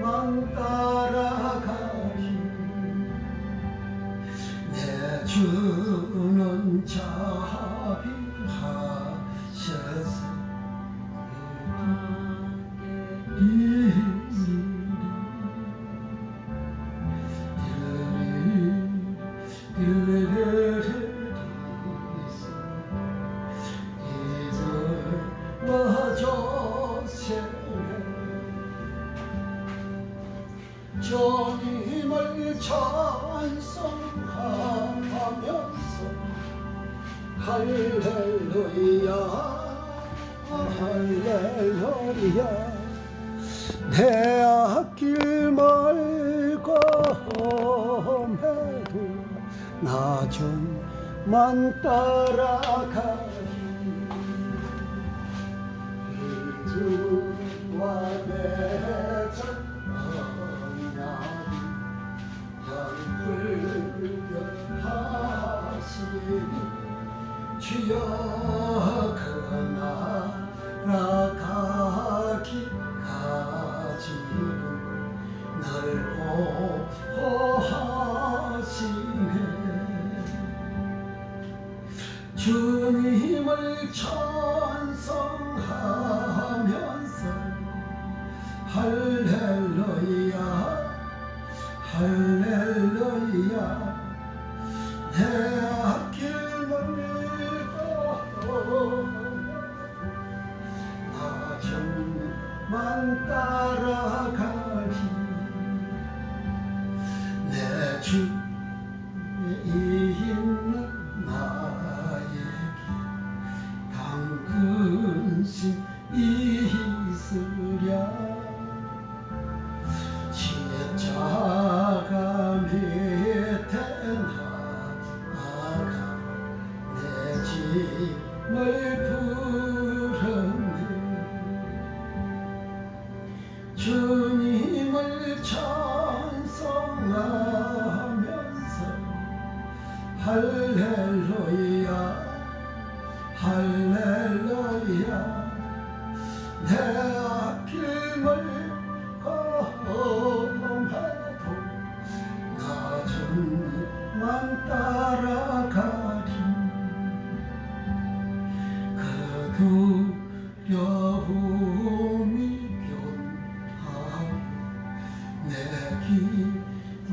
주만 따라가리 내 주는 자비하셔서 주님을 찬송하면서 할렐루야 할렐루야 내 앞길 멀고 험해도 나 주만 따라가리 주와 내 주여 그나라가기까지는 날 보호하시네 주님을 찬송하면서 할렐루야 할렐루야 내 앞길 멀고 나 주만 따라가리 내 주에 있는 나에게 당근심 있으랴 십자가 밑에 나아가 내 짐을 풀었네 주님을 찬송하면서 할렐루야 할렐루야 내 앞길 멀고 험해도 나 주만 따라가리 그 두려움이 변하고 내 기도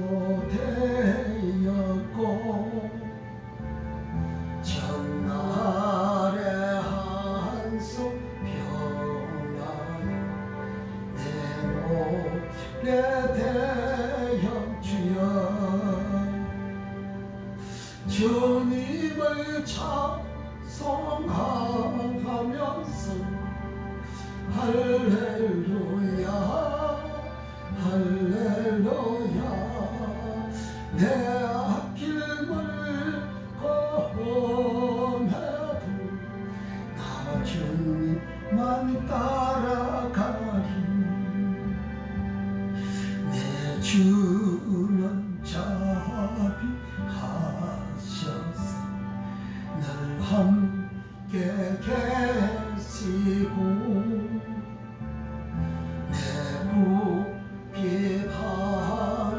되었고 전날의 한숨 변하여 내 노래 되어 주여 주님을 찬송하면서 할렐루야 할렐루야 내 앞길 멀고 험해도 나 주님만 따라가리 내 주는 자비하셔서 늘 함께 계시고 내 부귀 밤을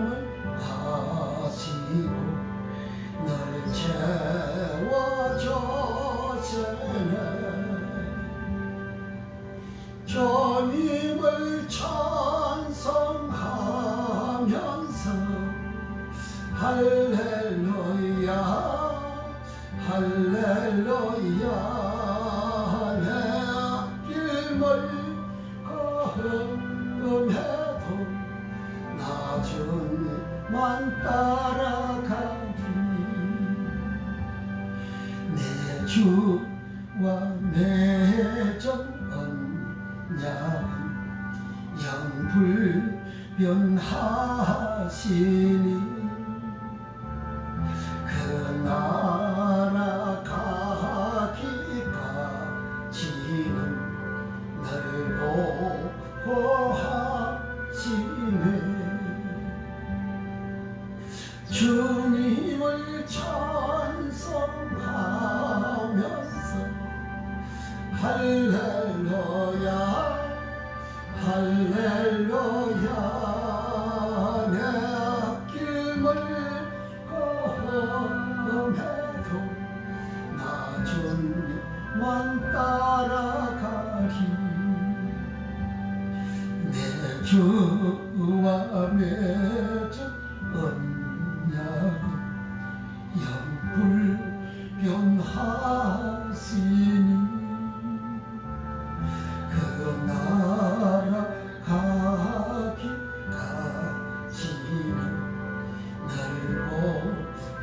하시고 널 채워주시네 주님을 찬송하면서 할렐루야 할렐루야 내 앞길 멀고 험해도 나 주님만 따라가리 내 주와 내 전 언약은 영불변하시니 그 나라 가기까지는 늘 보호하시네 주님을 찬송하면서 할렐루야 할렐루야 주와 맺은 언약은 영불변하시니 그 나라 가기까지는 날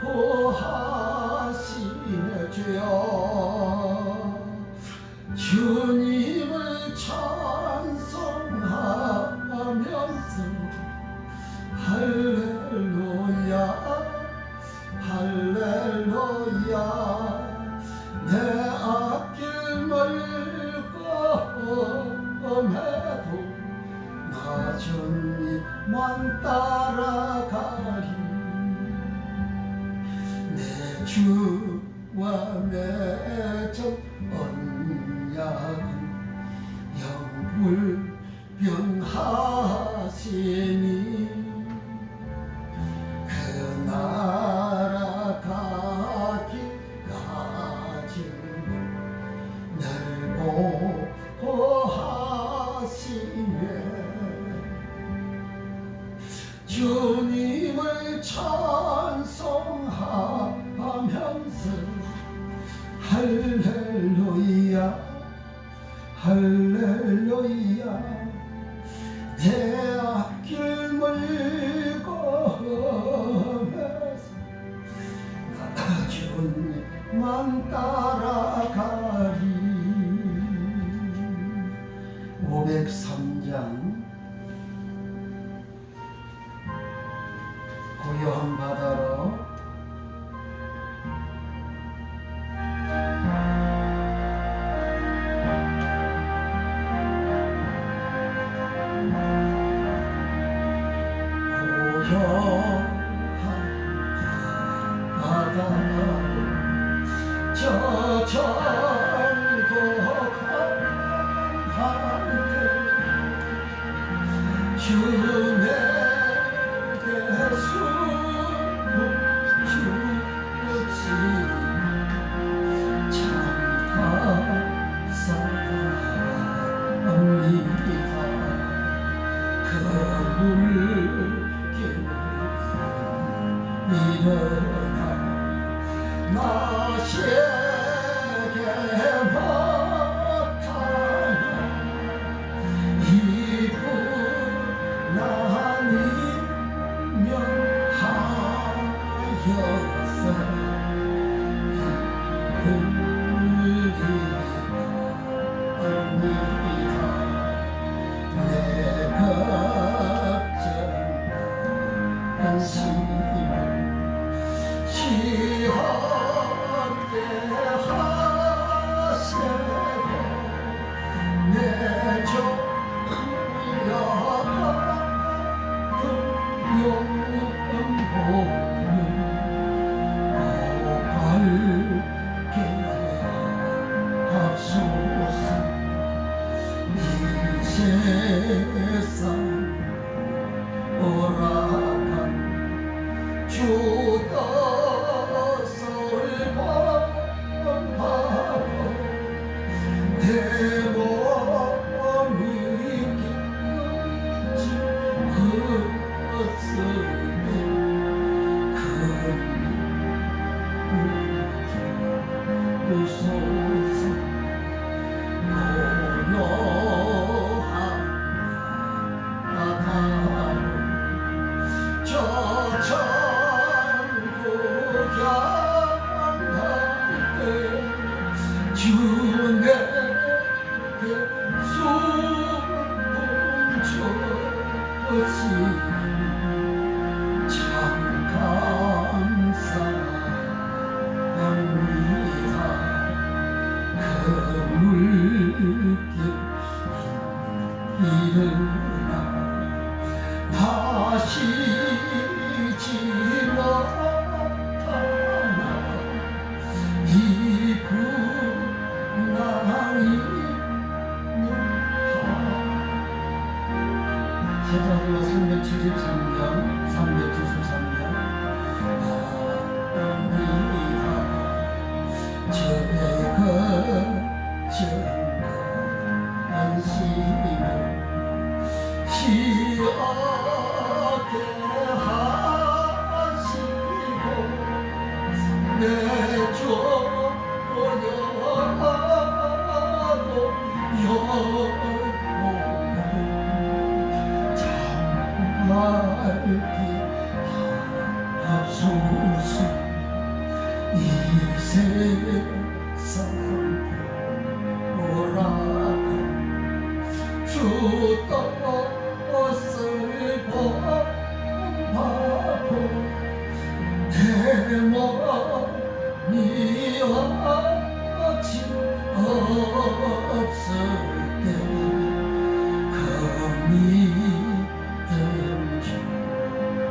보호하시네. 주여 주님을 찬송하면서 할렐루야 할렐루야 내 앞길 멀끔해도 나 주님만 따라가리. 내 주와 맺은 언약은 영불변하시니 그 나라 가기까지는 날 보호하시네. 주님을 찬송하면서 할렐루야 할렐루야 내 앞길 멀끔해서 나 주님만 따라가리. 503장 고요한 바다로 저 절고 한데 주 내게 숨을 주지 참 감사합니다. 그 물길 일어나 나 세계 못하나 이분 나니면 하여서 이분이랍니다. 내 걱정 안심을 시험대 하시고 내 종이여 영원보는 고갈게 합소서. 이 세상 오락한 주 뜻을 범하고 내 몸이 깊지 그것으니 큰 웃소서. 고요한 바다로 저 천국 향할 때 주 내게 숨을 주었지 참 감사합니다. 그 물길 일어나 다시 지나타나 이분 나이면 제자들로 373년 373년 아닙니다. 저의 걱정 안심을 하시고 내줘야도 영원히 참말게 하소서. 이 세상 오라가 주 뜻을 범하고 내 머리와 짐 없을 때 그 믿음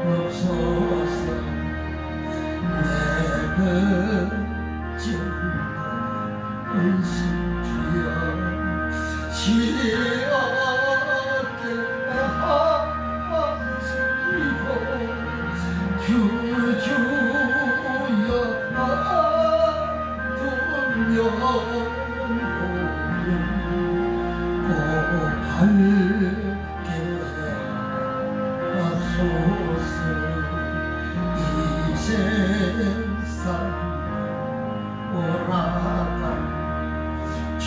주옵소서. 내 그쯤 은신 주여 지었게 하시고 주주여 분명하게 하소서. 이 세상 오라가 주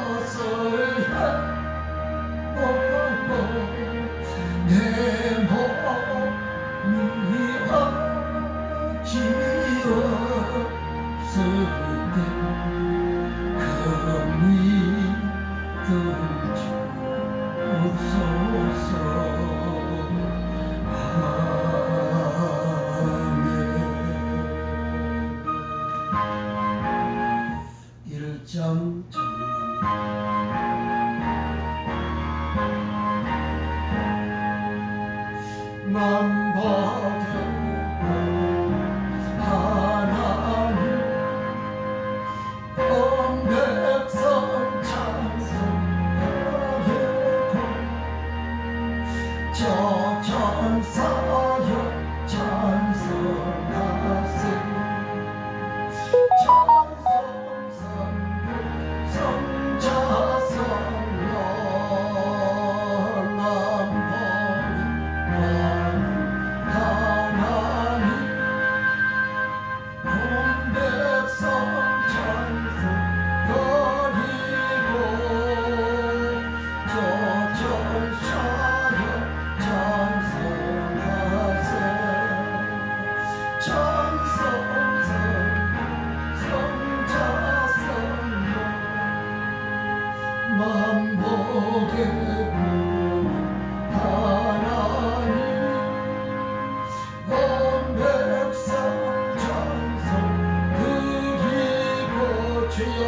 뜻을 향하고 내 몸이 지었을 때 그 믿음 주옵소서. 일장 만박의 하나님 온 백성 찬송하고 저 천사여 찬송하세. 만복의 하나님 온 백성 찬송 드리고 주여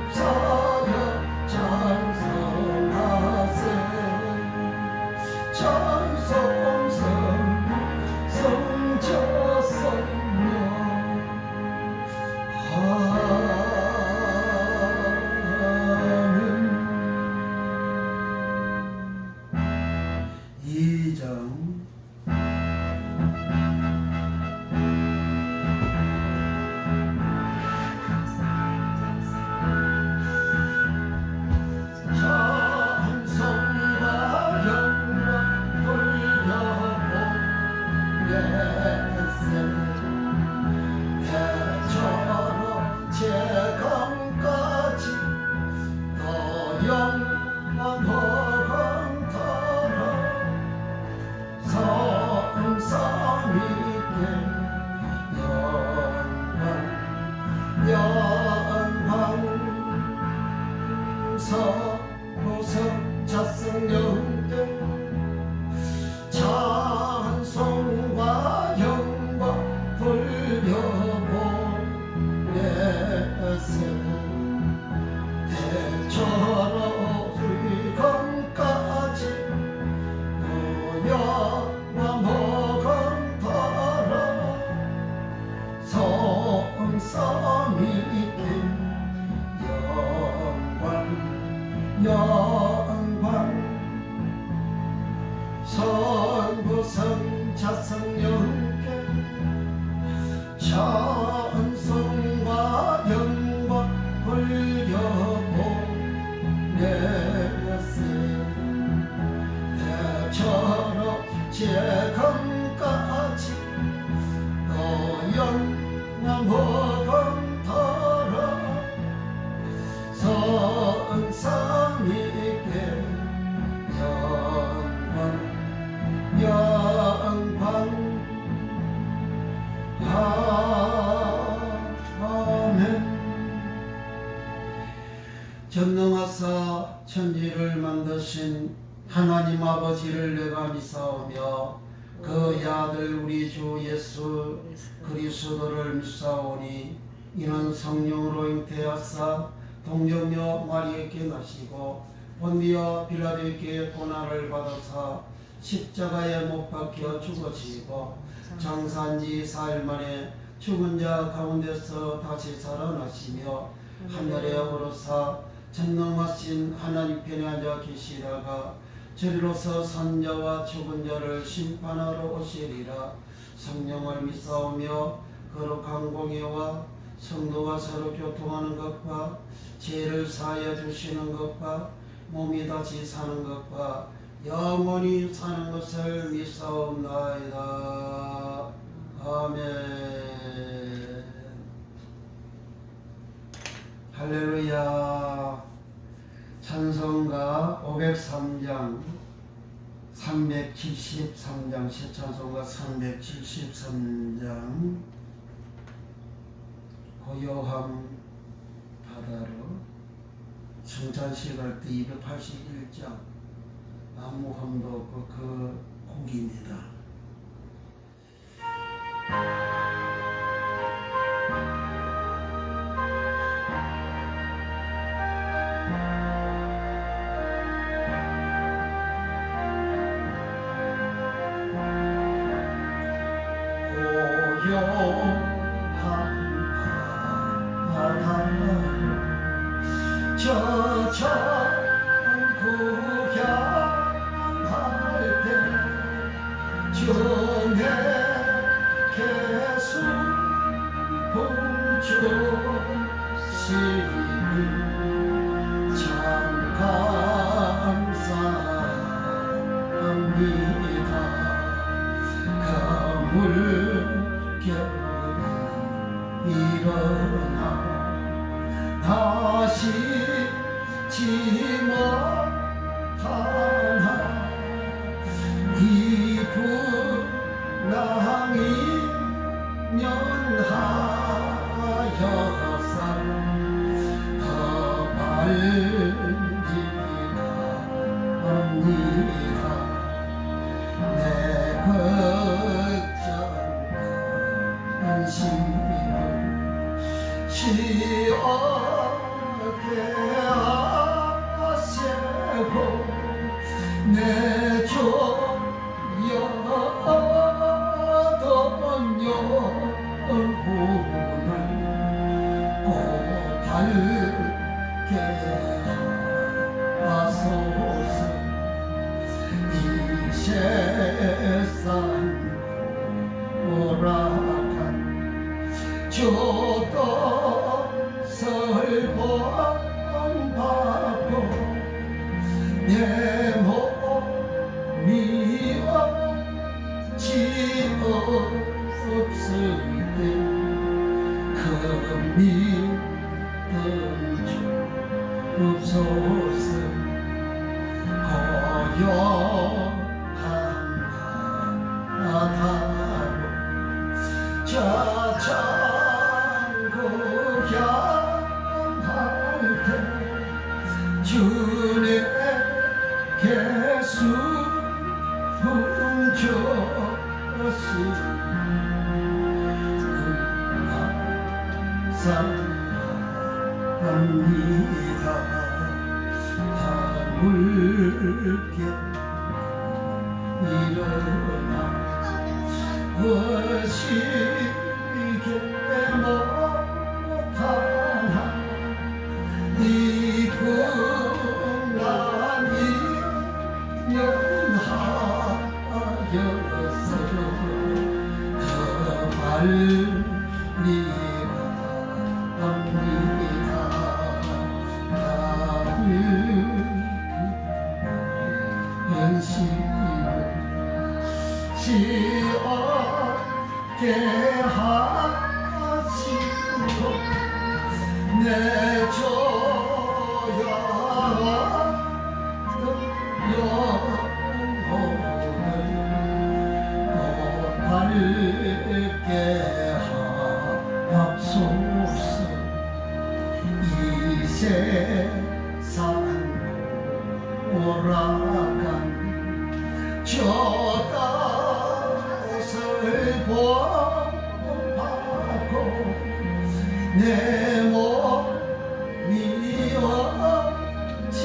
천사여 찬송하세. 찬송성 성자 성령 서로서 자성영대 찬송과 영광 돌려보내세. 대처럼 수건까지 너여와 먹은 바라 성삼이 영광 선구성 자성영계 찬송과 영광 돌려보내세. 만드신 하나님 아버지를 내가 믿사오며 그 아들 우리 주 예수 그리스도를 믿사오니 이는 성령으로 잉태하사 동정녀 마리에게 나시고 본디오 빌라도에게 고난을 받아사 십자가에 못 박혀 죽어지고 장사한지 4일 만에 죽은 자 가운데서 다시 살아나시며 하늘에 오르사 전능하신 하나님 편에 앉아 계시다가 저리로서 산자와 죽은 자를 심판하러 오시리라. 성령을 믿사오며 거룩한 공예와 성도가 서로 교통하는 것과 죄를 사하여 주시는 것과 몸이 다시 사는 것과 영원히 사는 것을 믿사옵나이다. 아멘. 할렐루야. 찬송가 503장 373장 시찬송가 373장 고요함 바다로 성찬식 할 때 281장 아무함도 없고 그 곡입니다. 다시 지 못하나 이분랑이 연하여서 더 빨리 갑니다. 내 걱정과 안심을 시원하게 하시고 내 조여던 영혼을 꼭 밝게 하소서. 이 세상 오락한 조것을 본받고 내 몸이 없을 때 그 믿음 주옵소서. 고요한 바다로 자전거 향할 때 주님께 숨겨주시 감사합니다. 하물며 일어나 거시게 못하나 이분란이 연하여서 더 빨리 갑니다. 현실을 지었게 하시고 내 조여던 영혼을 꼭 밝게 하옵소서. 이 세상 저 땅을 보하고 내 몸이 어찌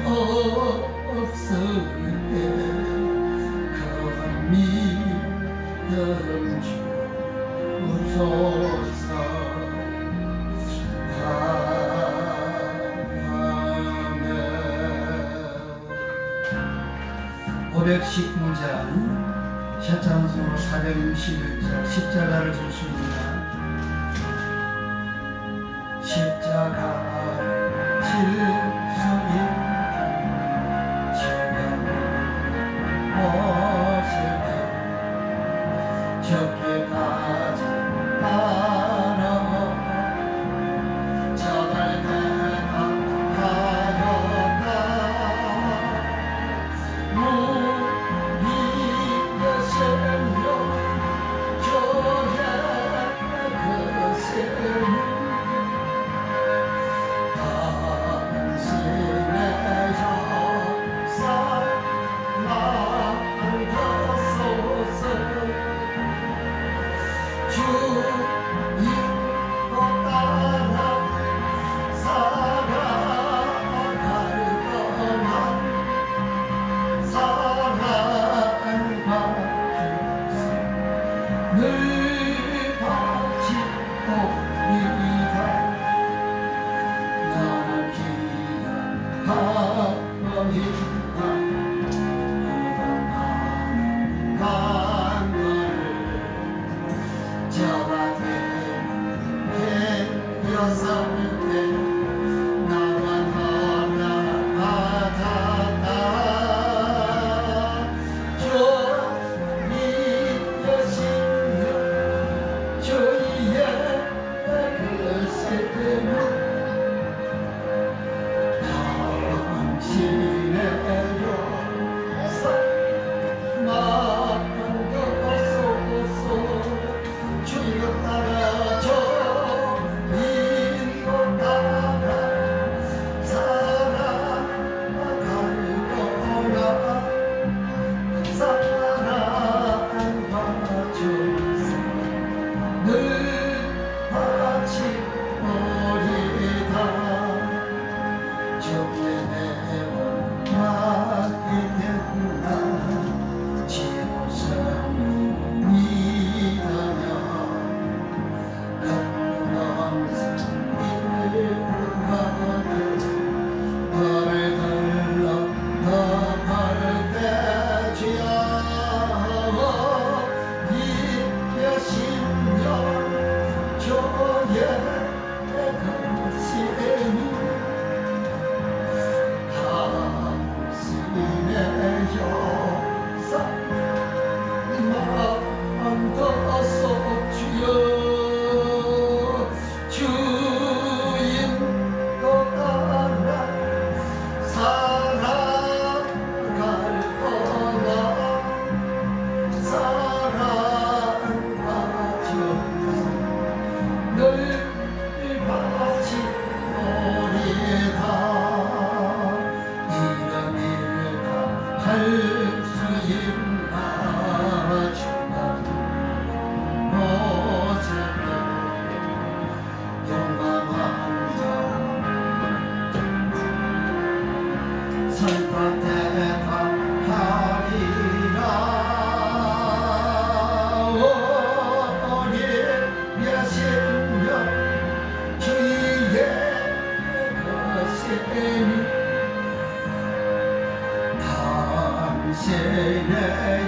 없을 때 그 믿음 주옵소서. 아멘. 519장 샤찬송으로 461장 십자가를 주십니다. 십자가를 질 수 있는 지금 무엇을 적게까지 따라 저날 대답하였다. 우리의 생명 저의 그 생명 당신의 역사 만들었소서. 주 이고 따라 살아갈 동안 사랑과 주사 늘 바치옵니다. 나는 기억하옵니다. 그동안 간 거를 저한테 여성인데 나만 허락받았다. 저 믿으시며 저희의 그 세대는 당신의 역사 만들었소서. 주여 따라 저 믿고 따라 살아갈 거라. 사랑과 주사 늘 바치오리다. 주께 내 원망이 됐나 지고성을 믿으며 감동스 이를 부하는 너를 들러 덮을 때 주여 이겨심여 저의 근심이 당신의 역사 만들어서 주여 주인도 따라 살아갈 거라. 사랑과 주사 늘 바치오리다. 이런 일과 할 수 있나 주가 모습을 용감한 자 설과 대답하리라. 오리의 심령 주의 거셈이 당신의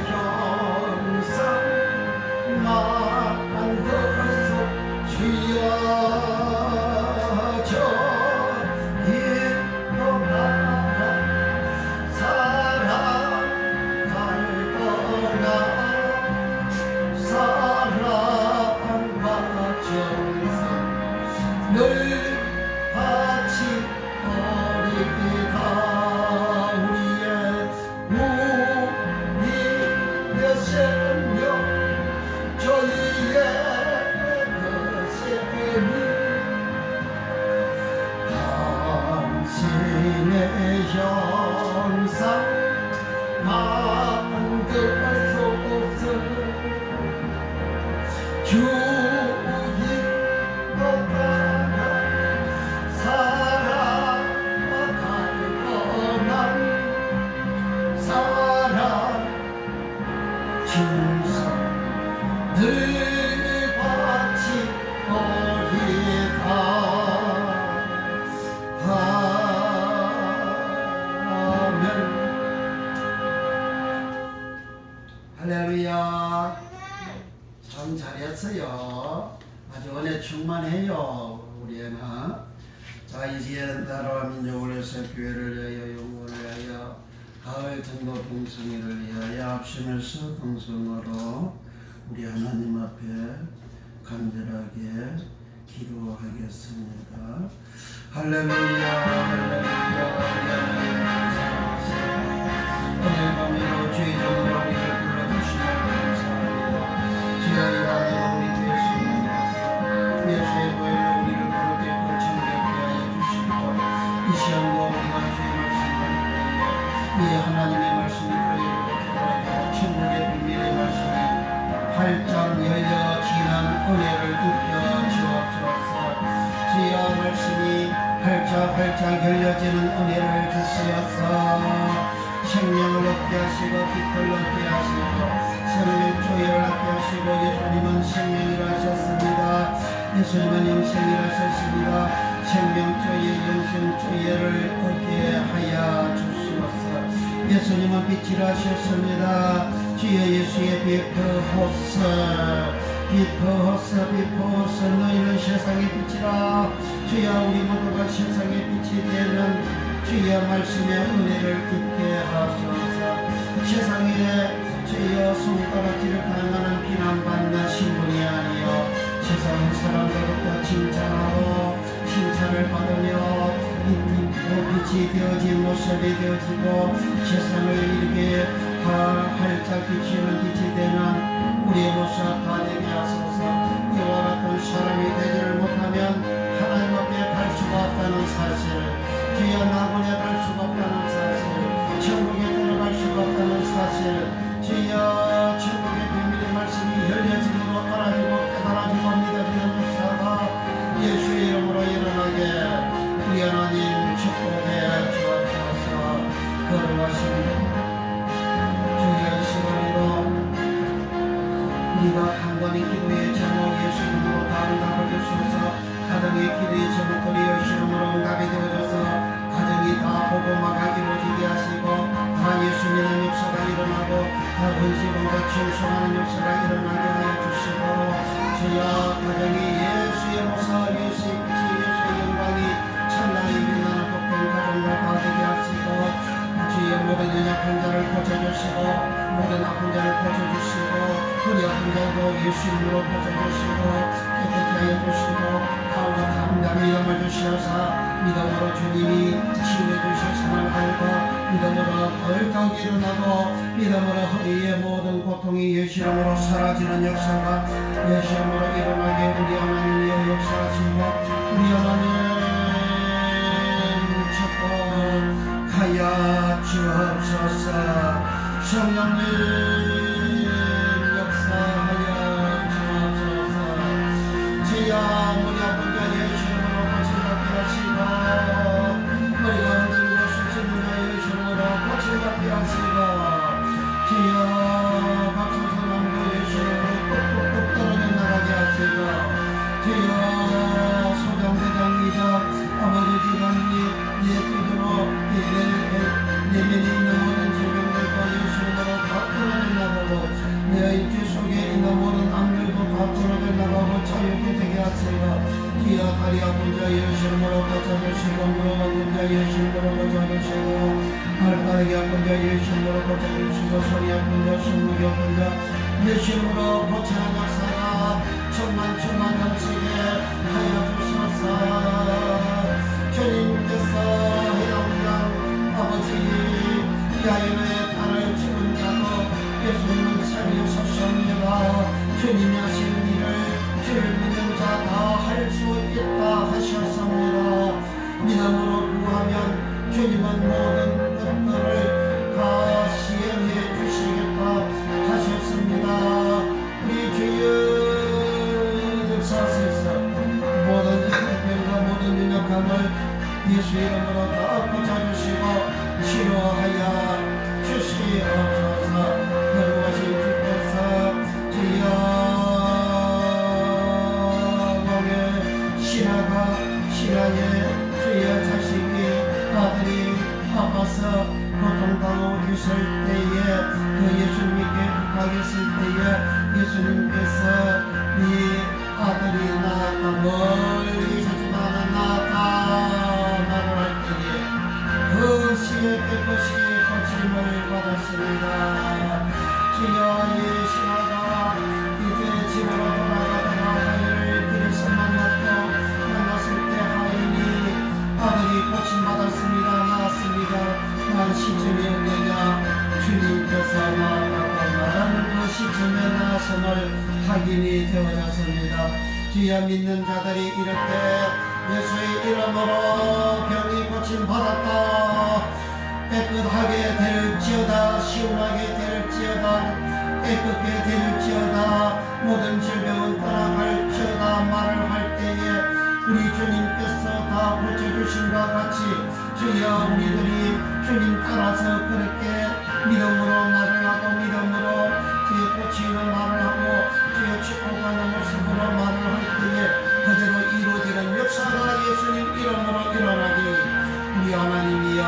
형상 만들어서 주여 저 이도 나라 살아갈 거라. 사랑과 정성 늘 바치오리다. 우리의 만들어서서 주님 떠나가 살아갈 뻔한 사랑 중상 늘 바치 버리다 아멘. 할렐루야. 참 잘했어요. 아주 은혜 충만해요 우리는. 자, 이제 나라와 민족을 위해서 교회를 위하여 영광을 위하여 가을 전도 동성회를 위하여 합심해서 동성으로 우리 하나님 앞에 간절하게 기도하겠습니다. 할렐루야 할렐루야. 오늘 밤에도 주의 종으로 우리를 불러주시며 감사합니다. 주여 이 밤에도 우리 교회 수고하셨습니다. 예수의 보혈로 우리를 거룩히 정결케 하여 주시고 이 시간도 우리가 주의 말씀을 이 하나님의 말씀이 들어있고 천국의 비밀의 말씀이 활짝 열려 지난 은혜를 입혀 주옵소서. 주여 말씀이 활짝 열려지는 은혜를 주시옵소서. 생명을 얻게 하시고 빛을 얻게 하시고 생명 조예를 얻게 하시고 예수님은 생명이라 하셨습니다. 예수님은 영생이라 하셨습니다. 생명 조예 영생 조예를 얻게 하여 주시옵소서. 예수님은 빛이라 하셨습니다. 주여 예수의 비포호서 너희는 세상의 빛이라. 주여 우리 모두가 세상의 빛이 되는 주여 말씀의 은혜를 입게 하소서. 세상에 주여 손가락질을 당하는 비난받는 신분이 아니요 세상 사람들로부터 칭찬하고 칭찬을 받으며 빛이 되어진 모습이 되어지고 세상을 이렇게 활짝 비치는 빛이 되는 우리의 모습 다 되게 하소서. 이와 같은 사람이 되지를 못하면 하나님 앞에 갈 수가 없다는 사실, 주여 나무에 갈 수가 없다는 사실, 천국에 들어갈 수가 없다는 사실, 주여 천국의 비밀의 말씀이 열려짐으로 알아지고 깨달아지고 믿어지는 역사가 예수의 이름으로 일어나게 우리 하나님 축복해 주옵소서. 거룩하신 주의 시간으로 우리가 간간히 기도의 제목 예수 이름으로 다 응답을 주소서. 가정의 기도의 제목들이 예수 이름으로 응답이 되어져서 가정이 다 복음화가 이루어지게 하시고 다 예수 믿는 역사가 일어나고 다 번시봉사 충성하는 역사가 일어나게 하여 주시고 주여 가정이 예수의 모습 예수의 빛이 예수의 영광이 찬란히 빛나는 복된 가정과 다 되게 하시고 주여 모든 연약한 자를 고쳐주시고 모든 아픈 자를 고쳐주시고 우리 아픈 자도 예수 이름으로 고쳐주시고 깨끗게 하여 주시고 가을과 담담히 믿음을 주시어서 믿음으로 주님이 치유해 주실 상을 알고 믿음으로 벌떡 일어나고 믿음으로 허리의 모든 고통이 예수 이름으로 사라지는 역사가 예수 이름으로 일어나게 우리 하나님의 역사하시고 우리 하나님 축복하여 주옵소서. 성령님 역사하여 주옵소서. 주여 머리 아픈 자 예수 이름으로 고침받게 하시고 머리가 흔들리고 수치는 자 예수 이름으로 고침받게 하시고 주여 박수선함도 예수 이름으로 똑똑똑 떨어져 나가게 하시고 주여 소장대장이자 아버지 기관이 예 뜻으로 내면에 있는 모든 질병들과 예수 이름으로 다 끊어내나가고 내 입지 속에 있는 모든 암들도 다 끊어내나가고 자유케 되게 하시고 기어 다리 아픈 자 예수 이름으로 고쳐주시고 무릎 아픈 자 예수 이름으로 고쳐주시고 발가락이 아픈 자 예수 이름으로 고쳐주시고 손이 아픈 자 손목이 아픈 자 예수 이름으로 고치는 역사가 천만 넘치게 하여 주소서. 주님께서 해당장 아버지 야인의 발을 치는 자도 예수님은 살리셨습니다. 주님이 하신 일을 주를 믿는 자 다 할 수 있다 하셨습니다. 믿음으로 구하면 주님은 모든 것들을 다 시행해 주실 때에 그 예수님께 부탁했을 때에 예수님께서 네 아들이 나았다 멀리 서지만 나았다 말을 할 때에 그 시에 깨끗이 고침을 받았습니다. 주여 이 신하가 이제 집으로 돌아가다가 하인을 길에서 만났을 때 하인이 아들이 고침받았습니다. 나았습니다. 난 시점이 없느냐 주님께서 나았다고 말하는 그 시점에 나아섬을 확인이 되어졌습니다. 주여 믿는 자들이 이렇게 예수의 이름으로 병이 고침받았다 깨끗하게 될지어다 시원하게 될지어다 깨끗게 될지어다 모든 질병은 떠나갈지어다 말을 할 때에 우리 주님께서 다 고쳐주신과 같이 주여 우리들이 주님 따라서 그렇게 믿음으로 말을 하고 믿음으로 주의 고치는 말을 하고 주의 축복하는 모습으로 말을 할 때에 그대로 이루어지는 역사가 예수님 이름으로 일어나기 우리 하나님이여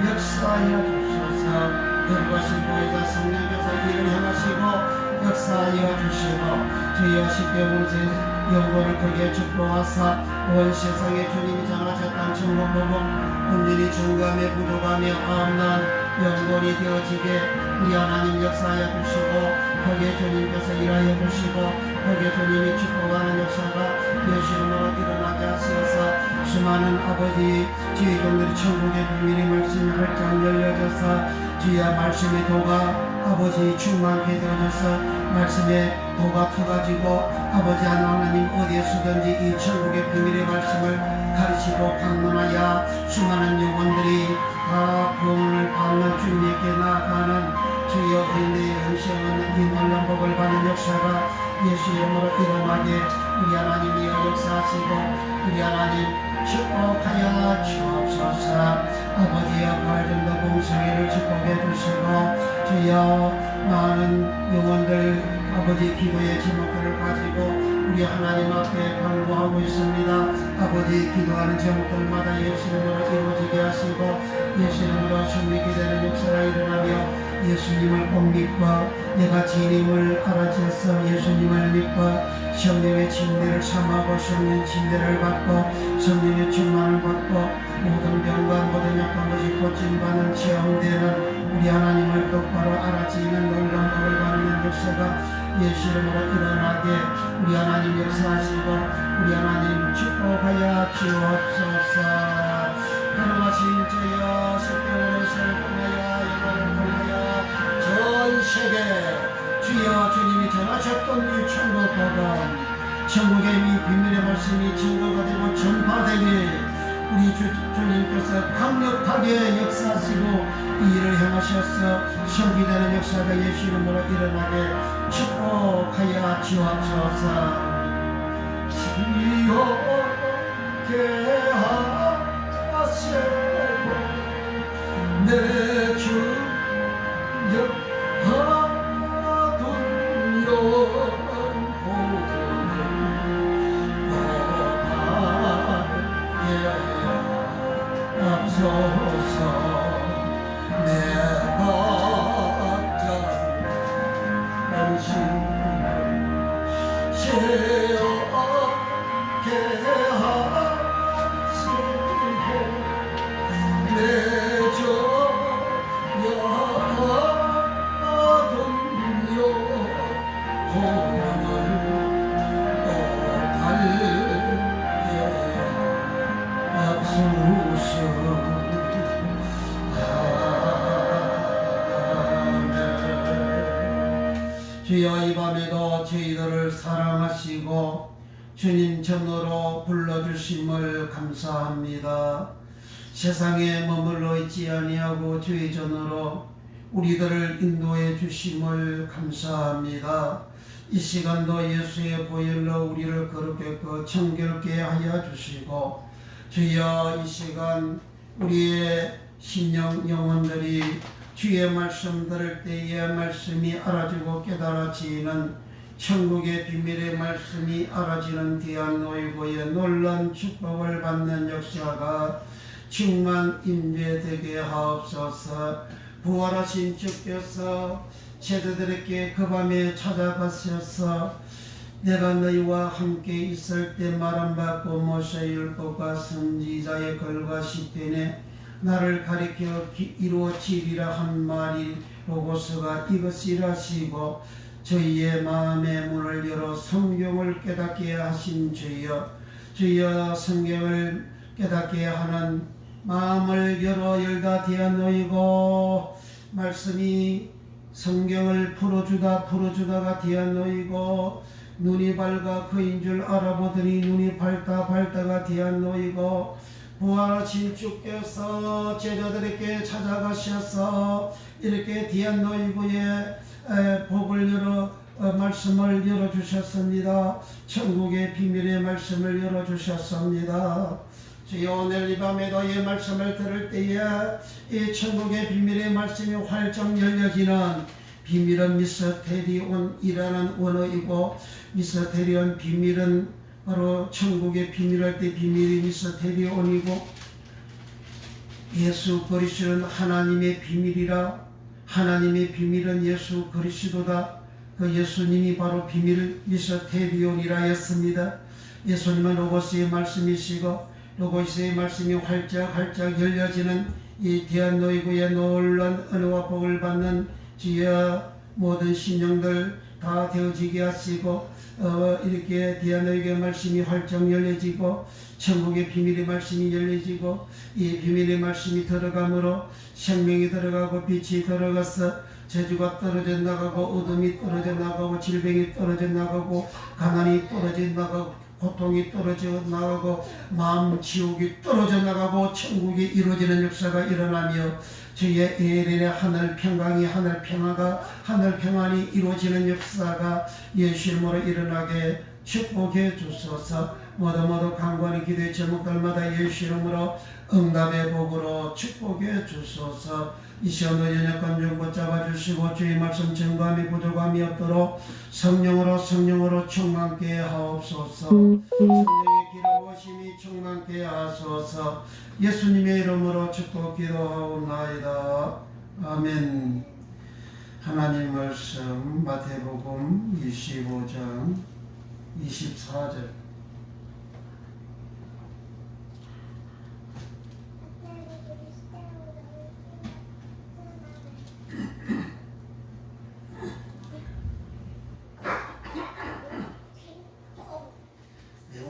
역사하여 주셔서 거룩하신 보혜사 성령께서 일을 행하시고 역사하여 주시고 주여 십계명의 영광을 크게 축복하사 온 세상에 주님이 전하셨던 천국복음 온전히 증거하며 부족하며 없는 영광이 되어지게 우리 하나님 역사하여 주시고 거기에 주님께서 일하여 주시고 거기에 주님이 축복하는 역사가 예수님으로 일어나게 하시어서 수많은 아버지 주의 종들이 천국의 비밀의 말씀이 활짝 열려져서 주의 말씀의 도가 아버지 충만케 되어져서 말씀의 도가 터가지고 아버지 하나님 어디에서든지 이 천국의 비밀의 말씀을 가르치고 강론하여 수많은 영혼들이 다 구원을 받는 주님께 나아가는 주여 은혜의 은시는 이 놀라운 복을 받는 역사가 예수 이름으로 일어나게 우리 하나님이여 역사하시고 우리 하나님 축복하여 주옵소서. 아버지여 갈등도 공생애를 축복해 주시고 주여 많은 영혼들 아버지 기도의 제목들을 가지고 우리 하나님 앞에 간구하고 있습니다. 아버지 기도하는 제목들마다 예수 이름으로 이루어지게 하시고 예수 이름으로 승리게 되는 역사가 일어나며 예수님을 꼭 믿고 내가 주님을 알아주어서 예수님을 믿고 성령의 침례를 삼하고 성령 침례를 받고 성령의 충만을 받고 모든 병과 모든 약한 것이 고침받는 체험되는 우리 하나님을 똑바로 알아지는 놀라운 복을 받는 역사가 예수 이름으로 일어나게 우리 하나님 역사하시고 우리 하나님 축복하여 주옵소서. 거룩하신 주여 십계명을 통하여 영광을 통하여 전 세계 주여 주님이 전하셨던 이 천국 복음 천국의 이 비밀의 말씀이 증거가 되고 전파되니 우리 주님께서 강력하게 역사하시고 이 일을 행하셔서 성기되는 역사가 예수 이름으로 일어나게 축복하여 주옵소서. 지옥게 하시고 내 주 역하던 영혼을 앞서서 내가 짠 당신을 세웠게 하시고 내저 여하던 영혼을 달게 앞서서 주여 이 밤에도 저희들을 사랑하시고 주님 전으로 불러주심을 감사합니다. 세상에 머물러 있지 아니하고 주의 전으로 우리들을 인도해 주심을 감사합니다. 이 시간도 예수의 보혈로 우리를 거룩했고 청결케 하여 주시고 주여 이 시간 우리의 심령 영혼들이 주의 말씀 들을 때에 말씀이 알아지고 깨달아지는 천국의 비밀의 말씀이 알아지는 귀한 노이고의 놀라운 축복을 받는 역사가 충만 임재되게 하옵소서. 부활하신 주께서 제자들에게 그 밤에 찾아가셔서 내가 너희와 함께 있을 때 말 안 받고 모세의 율법과 선지자의 글과 시편에 나를 가리켜 이루어지리라 한 말이 로고스가 이것이라 하시고 저희의 마음의 문을 열어 성경을 깨닫게 하신 주여, 주여 성경을 깨닫게 하는 마음을 열다 되었노이고 말씀이 성경을 풀어주다가 되었노이고 눈이 밝아 그인 줄 알아보더니 눈이 밝다가 되었노이고 부활하신 주께서 제자들에게 찾아가셔서 이렇게 되었노이고에 복을 열어 말씀을 열어주셨습니다. 천국의 비밀의 말씀을 열어주셨습니다. 주여 오늘 이 밤에 너의 말씀을 들을 때에 이 천국의 비밀의 말씀이 활짝 열려지는 비밀은 미스테리온이라는 언어이고 미스테리온 비밀은 바로 천국의 비밀할 때 비밀이 미스테리온이고 예수 그리스도는 하나님의 비밀이라 하나님의 비밀은 예수 그리스도다. 그 예수님이 바로 비밀 미스테리온이라 했습니다. 예수님은 로고스의 말씀이시고 로고스의 말씀이 활짝 열려지는 이 대한노이구의 놀란 은혜와 복을 받는 주여 모든 심령들 다 되어지게 하시고 이렇게 대한노이구의 말씀이 활짝 열려지고 천국의 비밀의 말씀이 열려지고 이 비밀의 말씀이 들어감으로 생명이 들어가고 빛이 들어가서 저주가 떨어져 나가고 어둠이 떨어져 나가고 질병이 떨어져 나가고 가난이 떨어져 나가고 고통이 떨어져 나가고 마음 지옥이 떨어져 나가고 천국이 이루어지는 역사가 일어나며 주의 에덴의 하늘 평강이 하늘 평화가 하늘 평안이 이루어지는 역사가 예수 이름으로 일어나게 축복해 주소서. 모두 간구하는 기도의 제목들마다 예수 이름으로 응답의 복으로 축복해 주소서. 이 시간도 연약한 종 붙잡아 주시고 주의 말씀 증거함이 부족함이 없도록 성령으로 충만케 하옵소서. 성령의 기름부으심이 충만케 하소서. 예수님의 이름으로 축복 기도하옵나이다. 아멘. 하나님 말씀 마태복음 25장 24절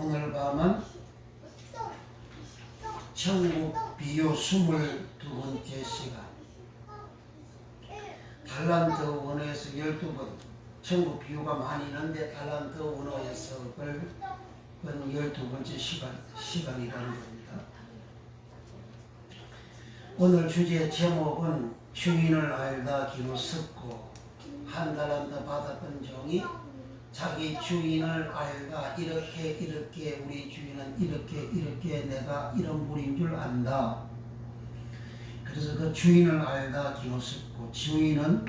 오늘 밤은 천국 비유 22번째 시간 달란트 원어에서 12번 천국 비유가 많이 있는데 달란트 원어에서 그건 12번째 시간이라는 겁니다. 오늘 주제 제목은 주인을 알다 기노스코 한 달란트 받았던 종이 자기 주인을 알다 이렇게 우리 주인은 이렇게 내가 이런 분인 줄 안다. 그래서 그 주인을 알다 기노스코 주인은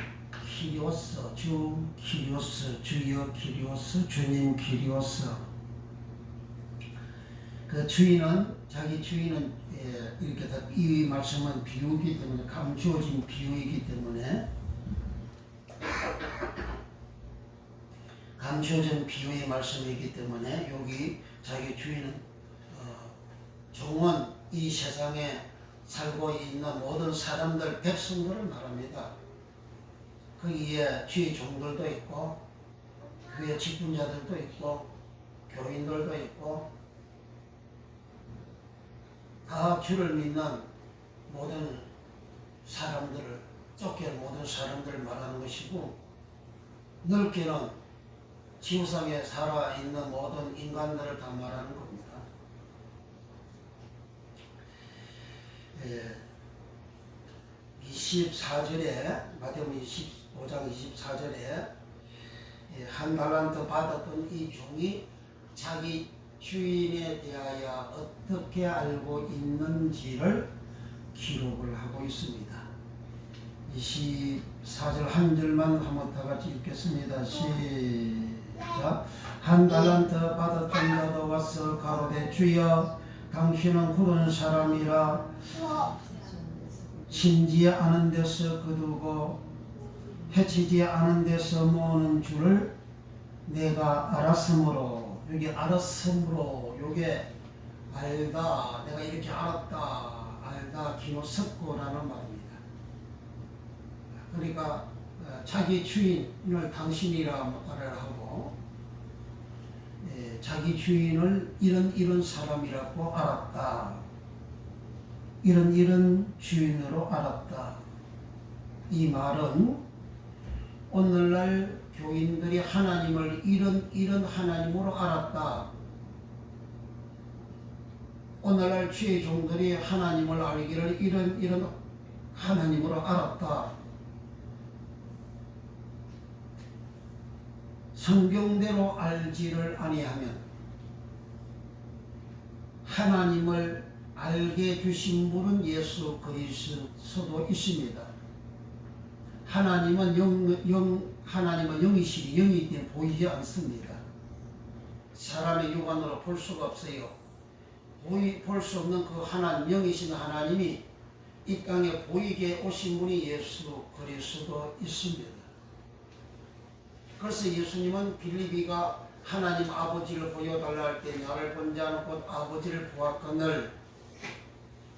키리오스 주 키리오스 주여 키리오스 주님 키리오스 그 주인은 자기 주인은 이렇게 다 이 말씀은 비유이기 때문에 감추어진 비유이기 때문에 감추어진 비유의 말씀이기 때문에 여기 자기 주인은 종은 이 세상에 살고 있는 모든 사람들 백성들을 말합니다. 거기에 주의 종들도 있고 교회 직분자들도 있고 교인들도 있고 다 주를 믿는 모든 사람들을 쫓겨난 모든 사람들을 말하는 것이고 넓게는 지구상에 살아있는 모든 인간들을 다 말하는 겁니다. 24절에 마태복음 25장 24절에 한 달란트 받았던 이 종이 자기 주인에 대하여 어떻게 알고 있는지를 기록을 하고 있습니다. 24절 한 절만 한번 다 같이 읽겠습니다. 시작. 한 달란트 받았던 자도 와서 가로되 주여 당신은 굳은 사람이라 심지 않은 데서 거두고 해치지 않은 데서 모으는 줄을 내가 알았으므로, 여기 알았으므로, 요게 알다, 내가 이렇게 알았다, 알다, 기노석고라는 말입니다. 그러니까 자기 주인을 당신이라 말을 하고, 자기 주인을 이런 사람이라고 알았다, 이런 주인으로 알았다. 이 말은 오늘날 교인들이 하나님을 이런 하나님으로 알았다, 오늘날 주의 종들이 하나님을 알기를 이런 하나님으로 알았다. 성경대로 알지를 아니하면 하나님을 알게 주신 분은 예수 그리스도도 있습니다. 하나님은 하나님은 영이시니 영이기 때문에 보이지 않습니다. 사람의 육안으로 볼 수가 없어요. 볼 수 없는 그 하나님, 영이신 하나님이 이 땅에 보이게 오신 분이 예수 그리스도 있습니다. 그래서 예수님은 빌립이가 하나님 아버지를 보여달라 할 때 나를 본 자는 곧 아버지를 보았거늘,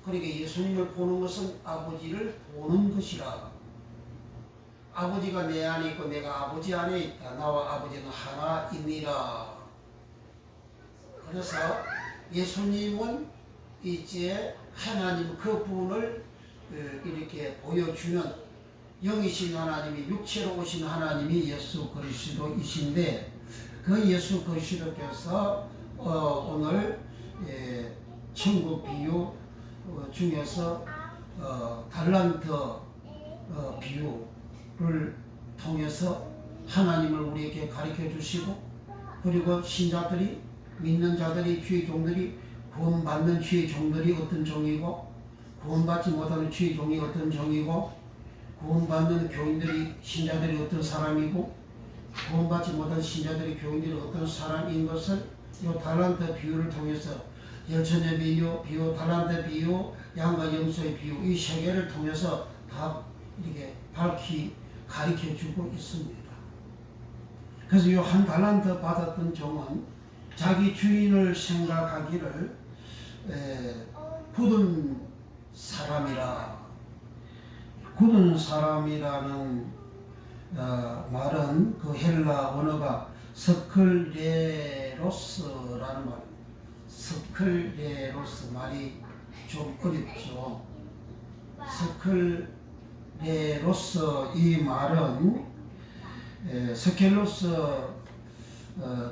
그러니까 예수님을 보는 것은 아버지를 보는 것이라. 아버지가 내 안에 있고 내가 아버지 안에 있다. 나와 아버지는 하나이니라. 그래서 예수님은 이제 하나님 그분을 이렇게 보여주는 영이신 하나님이, 육체로 오신 하나님이 예수 그리스도이신데, 그 예수 그리스도께서 오늘 천국 비유 중에서 달란트 비유를 통해서 하나님을 우리에게 가르쳐 주시고, 그리고 신자들이, 믿는 자들이, 주의 종들이, 구원받는 주의 종들이 어떤 종이고, 구원받지 못하는 주의 종이 어떤 종이고, 구원받는 교인들이, 신자들이 어떤 사람이고, 구원받지 못한 신자들이, 교인들이 어떤 사람인 것을 이 달란트 비유를 통해서, 열처녀 비유, 달란트 비유, 양과 염소의 비유, 이 세 개를 통해서 다 이렇게 밝히 가르쳐 주고 있습니다. 그래서 이 한 달란트 받았던 종은 자기 주인을 생각하기를 굳은 사람이라. 굳은 사람이라는 말은 그 헬라 언어가 스클레로스라는 말입니다. 스클레로스 말이 좀 어렵죠. 스클레로스 이 말은 스켈로스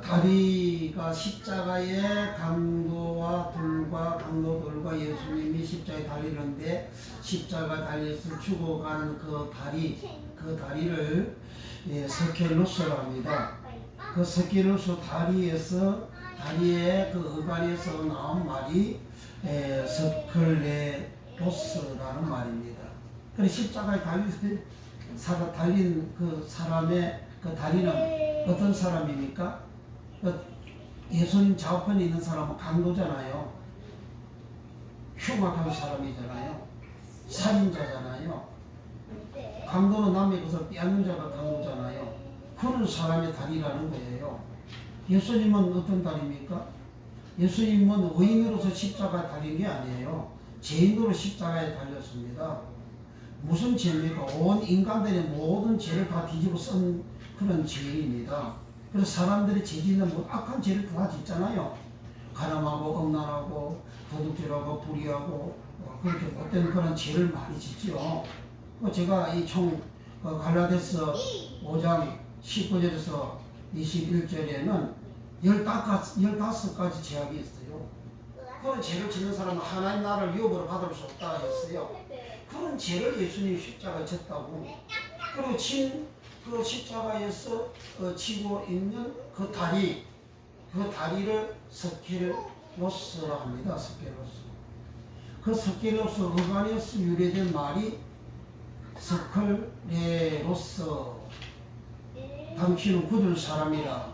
다리가 십자가의 강도들과 예수님이 십자가에 달리는데, 십자가 달려서 죽어가는 그 다리를 스켈로스라고 합니다. 그 스켈로스 다리의 그 어간에서 나온 말이 스클레로스라는 말입니다. 그래서 십자가에 달린 그 사람의 그 다리는 어떤 사람입니까? 예수님 좌우편에 있는 사람은 강도잖아요. 흉악한 사람이잖아요. 살인자잖아요. 강도는 남의 것을 빼앗는 자가 강도잖아요. 그런 사람의 다리라는 거예요. 예수님은 어떤 다리입니까? 예수님은 의인으로서 십자가에 달린 게 아니에요. 죄인으로 십자가에 달렸습니다. 무슨 죄입니까? 온 인간들의 모든 죄를 다 뒤집어 쓴 그런 죄인입니다. 그래서 사람들이 죄짓는 뭐 악한 죄를 다 짓잖아요. 가늠하고 억난하고 도둑질하고 불의하고 그렇게 못된 그런 죄를 많이 짓죠. 제가 이 총 갈라디아서 5장 19절에서 21절에는 15가지 죄악이 있어요. 그런 죄를 짓는 사람은 하나님 나라를 유업으로 받을 수 없다 했어요. 그런 죄를 예수님이 십자가에 졌다고. 그리고 그 십자가에서 지고 있는 그 다리를 스켈로스라 합니다. 스켈로스. 그 스켈로스 어간에서 유래된 말이 스클레로스. 당신은 굳은 사람이라.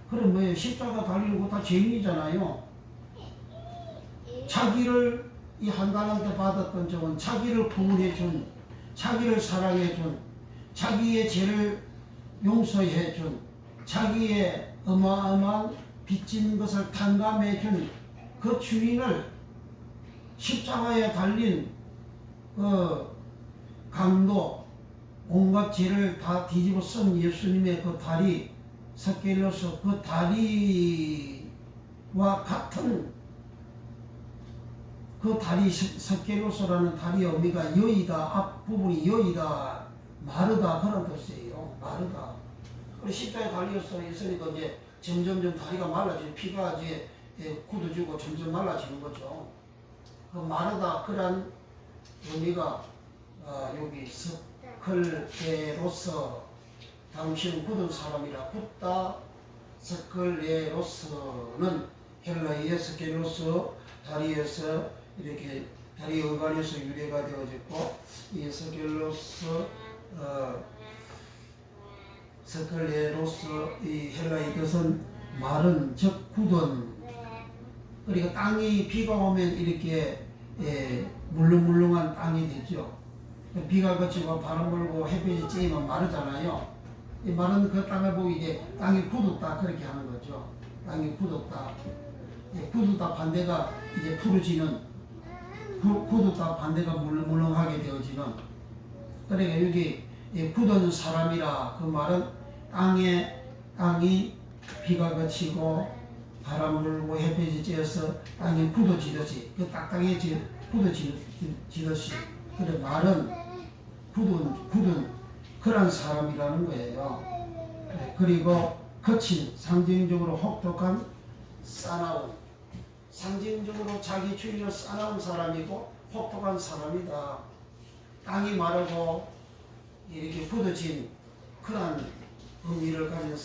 그럼 뭐예요? 십자가 달리는 거 다 죄인이잖아요. 자기를 이 한 달란트 받았던 종은 자기를 구원해준, 자기를 사랑해준, 자기의 죄를 용서해준, 자기의 어마어마한 빚진 것을 탕감해준 그 주인을 십자가에 달린 그 강도, 온갖 죄를 다 뒤집어 쓴 예수님의 그 다리, 스kel로서 그 다리와 같은 그 다리, 스켈로서라는 다리의 의미가 여이다, 앞부분이 여이다, 마르다 그런 뜻이에요. 마르다. 그리고 십자가에 달려서 있으니까 이제 점점점 다리가 말라지고 피가 이제 굳어지고 점점 말라지는 거죠. 그 마르다 그런 의미가 여기 스클레로서 당신은 굳은 사람이라 굳다. 스클레로스는 헬라의 스켈로스 다리에서 이렇게 다리 어간에서 유래가 되어졌고 이 스켈로스 스클레로스 이 헬라의 뜻은 마른 즉 굳은. 그러니까 땅이 비가 오면 이렇게 물렁물렁한 땅이 되죠. 비가 그치고 바람 불고 햇빛이 쬐면 마르잖아요. 이 마른 그 땅을 보고 이제 땅이 굳었다 그렇게 하는 거죠. 땅이 굳었다. 굳었다 반대가 이제 푸르지는, 굳었다 반대가 물렁물렁하게 되어지는. 그러니까 여기 굳은 사람이라 그 말은 땅이 비가 그치고 바람 불고 햇빛이 쬐어서 땅이 굳어지듯이, 그 딱땅이 굳어지듯이, 그래 말은 굳은 그런 사람이라는 거예요. 그리고 거친, 상징적으로 혹독한 싸나운, 상징적으로 자기 주인을 싸나운 사람이고 혹독한 사람이다. 땅이 마르고 이렇게 굳어진 그런 의미를 가진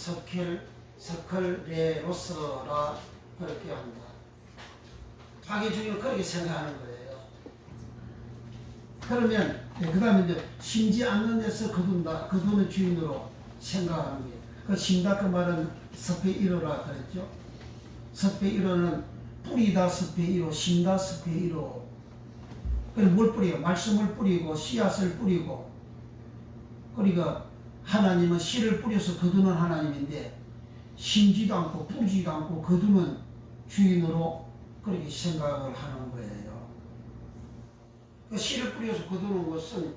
스클레로스라 그렇게 한다. 자기 주인을 그렇게 생각하는 거예요. 그러면 그 다음에 이제 심지 않는 데서 거두는 주인으로 생각하는 거예요. 그 심다 그 말은 스페이로라 그랬죠. 스페이로는 뿌리다 스페이로, 심다 스페이로. 그리고 뭘 뿌려요? 말씀을 뿌리고 씨앗을 뿌리고. 그러니까 하나님은 씨를 뿌려서 거두는 하나님인데 심지도 않고 뿌리지도 않고 거두는 주인으로 그렇게 생각을 하는 거예요. 그 씨를 뿌려서 거두는 것은,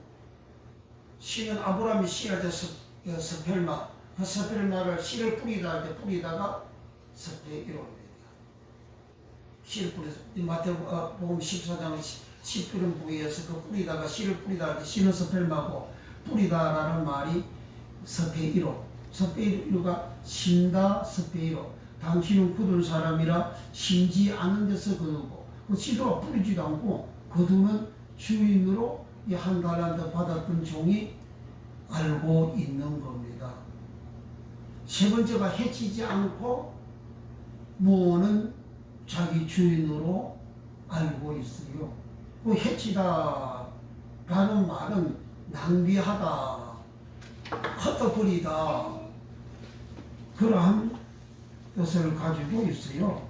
씨는 아브라함이 씨할 때 스펠마, 그 스펠마를 씨를 뿌리다 할 때 뿌리다가 스페이로입니다. 씨를 뿌려서 마태복음 14장 10절은 부위에서 그 뿌리다가 씨를 뿌리다 할 때 씨는 스펠마고 뿌리다라는 말이 스페이로. 스페이로가 심다 스페이로. 당신은 굳은 사람이라 심지 않은 데서 거두고, 그 씨도 뿌리지도 않고 거두는 주인으로 이 한 달란트 받았던 종이 알고 있는 겁니다. 세 번째가 해치지 않고 모으는 자기 주인으로 알고 있어요. 그 해치다 라는 말은 낭비하다, 헛되버리다 그러한 뜻을 가지고 있어요.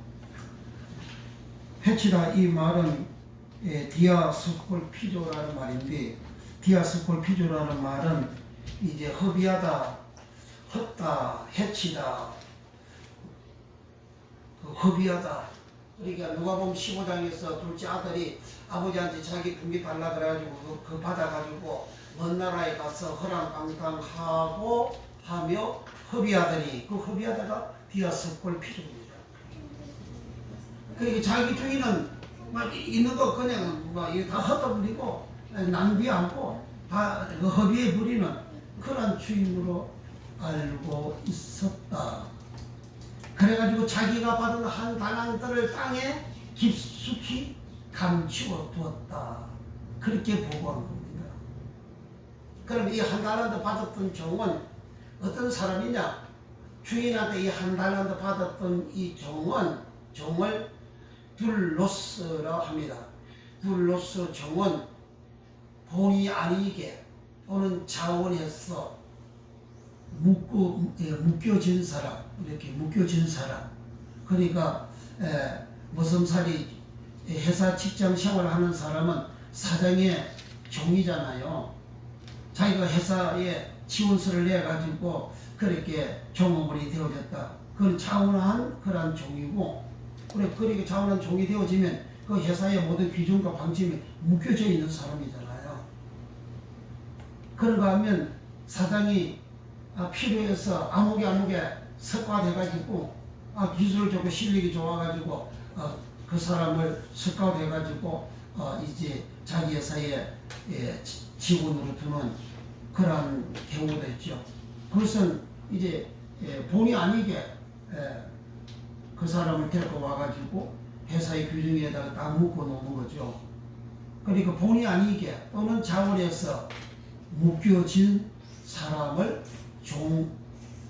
해치다 이 말은 디아스콜피조라는 말인데, 디아스콜피조라는 말은 이제 허비하다, 헛다, 해치다, 허비하다. 그러니까 누가복음 15장에서 둘째 아들이 아버지한테 자기 금비 달라 그래가지고 그 받아가지고 먼 나라에 가서 허랑방탕하고 하며 허비하더니 그 허비하다가 디아스콜피조입니다. 그러니까 자기 주인은 막 있는 거 그냥 막 다 헛어버리고 낭비 않고 다 허비해 버리는 그런 주인으로 알고 있었다. 그래가지고 자기가 받은 한 달란트를 땅에 깊숙이 감추어 두었다. 그렇게 보고한 겁니다. 그럼 이 한 달란트 받았던 종은 어떤 사람이냐? 주인한테 이 한 달란트 받았던 이 종을 둘로스라 합니다. 둘로스 종은 본의 아니게 또는 자원해서 묶여진 사람, 이렇게 묶여진 사람. 그러니까 무슨살이 회사 직장 생활하는 사람은 사장의 종이잖아요. 자기가 회사에 지원서를 내가지고 그렇게 종업원이 되어졌다. 그건 차원한 그런 종이고, 그렇게 차원한 종이 되어지면 그 회사의 모든 기준과 방침이 묶여져 있는 사람이잖아요. 그런가 하면 사장이 필요해서 아무게 석과돼가지고 기술을 좋고 실력이 좋아가지고 그 사람을 석과돼가지고 이제 자기 회사에 직원으로 두는 그런 경우도 있죠. 그것은 이제 본의 아니게 그 사람을 데리고 와가지고 회사의 규정에다가 딱 묶어 놓는 거죠. 그러니까 본의 아니게 또는 자원에서 묶여진 사람을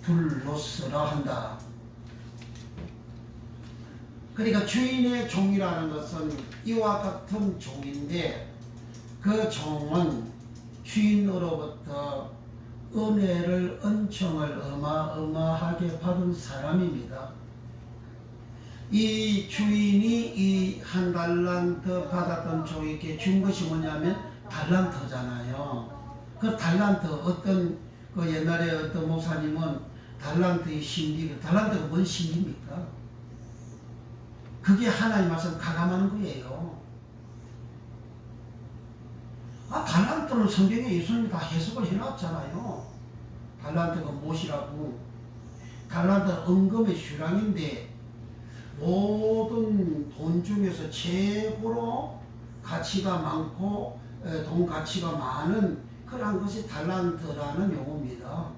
종불로서라 한다. 그러니까 주인의 종이라는 것은 이와 같은 종인데, 그 종은 주인으로부터 은혜를, 은총을 어마어마하게 받은 사람입니다. 이 주인이 이 한 달란트 받았던 종에게 준 것이 뭐냐면 달란트잖아요. 그 달란트, 어떤 그 옛날에 어떤 목사님은 달란트의 신비, 달란트가 뭔 신비입니까? 그게 하나님 말씀 가감하는 거예요. 달란트는 성경에 예수님이 다 해석을 해놨잖아요. 달란트가 무엇이라고. 달란트는 은금의 슈랑인데 모든 돈 중에서 최고로 가치가 많고 돈 가치가 많은 그런 것이 달란트라는 용어입니다.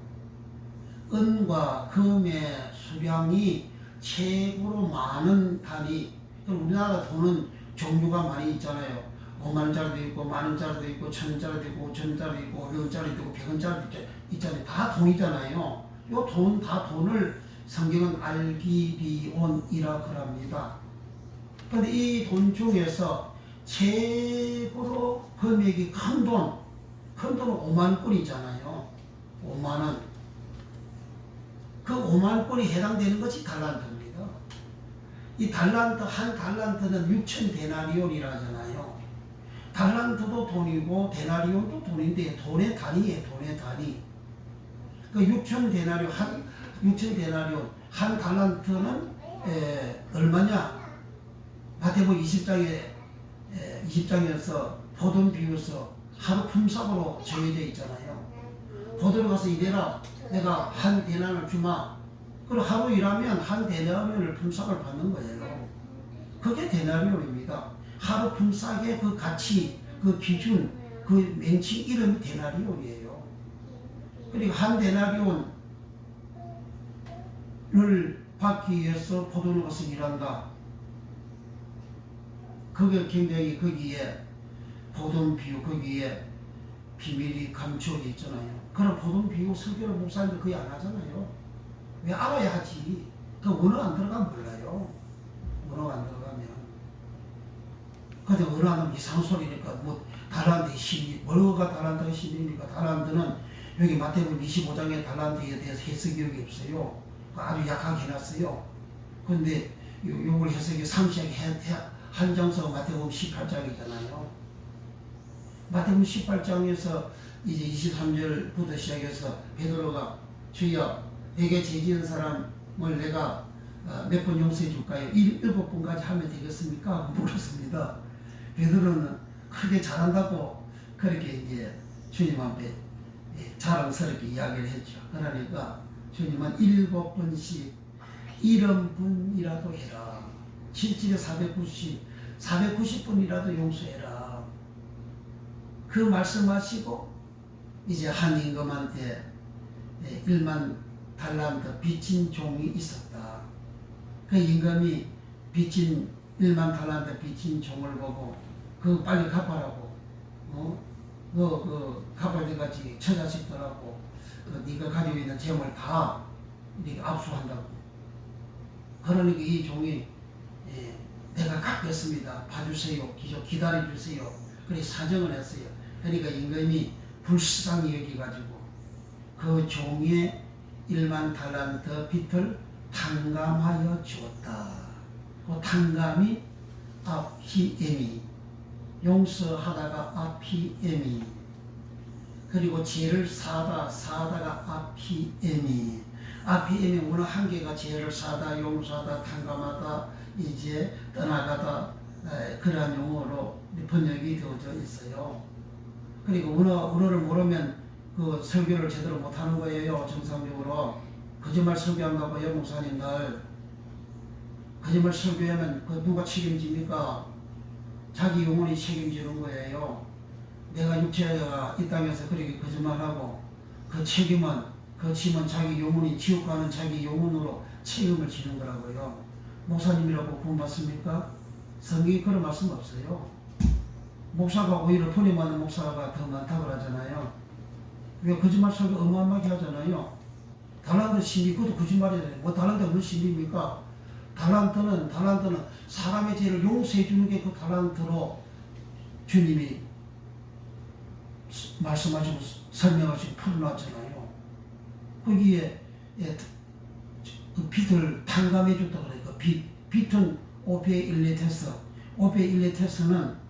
은과 금의 수량이 최고로 많은 단위. 우리나라 돈은 종류가 많이 있잖아요. 5만원짜리도 있고, 만원짜리도 있고, 1000원짜리도 있고, 5000원짜리도 있고, 500원짜리도 있고, 100원짜리도 있잖아요. 다 돈이잖아요. 요 돈, 다 돈을 성경은 알기비온이라 그럽니다. 그런데 이 돈 중에서 최고로 금액이 큰 돈은 5만원권이잖아요. 5만원. 그 5만원권이 해당되는 것이 달란트입니다. 이 달란트, 한 달란트는 6,000데나리온이라 하잖아요. 달란트도 돈이고 데나리온도 돈인데 돈의 단위예요. 돈의 단위. 그 6,000데나리온, 6,000데나리온, 한 달란트는 얼마냐? 마태복음 20장에서 포도원 비유서 하루 품삯으로 정해져 있잖아요. 포도원 가서 일해라. 내가 한 데나리온을 주마. 그리고 하루 일하면 한 데나리온을 품삯을 받는 거예요. 그게 데나리온입니다. 하루 품삯의 그 가치, 그 기준, 그 명칭 이름이 데나리온이에요. 그리고 한 데나리온을 받기 위해서 포도원 가서 일한다. 그게 굉장히 거기에 포도원 비유, 거기에 비밀이 감추어져 있잖아요. 그런 포도원 비유 설교를 목사님들 거의 안 하잖아요. 왜? 알아야 하지. 그 원어 안 들어가면 몰라요. 원어가 안 들어가면. 근데 원어는 이상한 소리니까 뭐 달란트의 신이, 뭐가 달란트의 신입니까? 달란트는 여기 마태복음 25장의 달란트에 대해서 해석이 여기 없어요. 아주 약하게 해놨어요. 그런데 요걸 해석이 상세하게 한 장서가 마태복음 18장이잖아요. 마태복음 18장에서 이제 23절부터 시작해서 베드로가 주여 내게 죄지은 사람을 내가 몇 번 용서해 줄까요? 7번까지 하면 되겠습니까? 물었습니다. 베드로는 크게 잘한다고 그렇게 이제 주님 앞에 자랑스럽게 이야기를 했죠. 그러니까 주님은 7번씩 70번이라도 해라. 실질에 490번이라도 용서해라. 그 말씀하시고 이제 한 임금한테 1만 달란트 빚진 종이 있었다. 그 임금이 빚진 1만 달란트 빚진 종을 보고 그 빨리 갚아라고, 그 갚을 때까지 처자식들하고 네가 가지고 있는 재물 다 네가 압수한다고. 그러니까 이 종이 내가 갚겠습니다. 봐주세요. 기다려주세요. 그래서 사정을 했어요. 그러니까 임금이 불쌍히 여기가지고 그 종의 1만 달란트 빚을 탕감하여 주었다. 그 탕감이 아피에미, 용서하다가 아피에미, 그리고 죄를 사다가 아피에미. 아피에미 문어 한 개가 죄를 사다, 용서하다, 탕감하다, 이제 떠나가다, 그러한 용어로 번역이 되어져 있어요. 그리고 은어를 모르면 그 설교를 제대로 못하는 거예요. 정상적으로 거짓말 설교한다고요. 목사님들 거짓말 설교하면 그 누가 책임집니까? 자기 영혼이 책임지는 거예요. 내가 육체가 이 땅에서 그렇게 거짓말하고 그 책임은 그 짐은 자기 영혼이 지옥 가는 자기 영혼으로 책임을 지는 거라고요. 목사님이라고 구원받습니까? 성경에 그런 말씀 없어요. 목사가 오히려 돈이 많은 목사가 더 많다고 하잖아요. 왜 거짓말 설교 어마어마하게 하잖아요. 달란트 신비, 그것도 거짓말이잖아요. 뭐 달란트 어느 신비입니까? 달란트는 사람의 죄를 용서해 주는 게 그 달란트로 주님이 말씀하시고 설명하시고 풀어놨잖아요. 거기에 빛을 탕감해 줬다 그래요. 빛은 오페일레테스. 오페일레테스는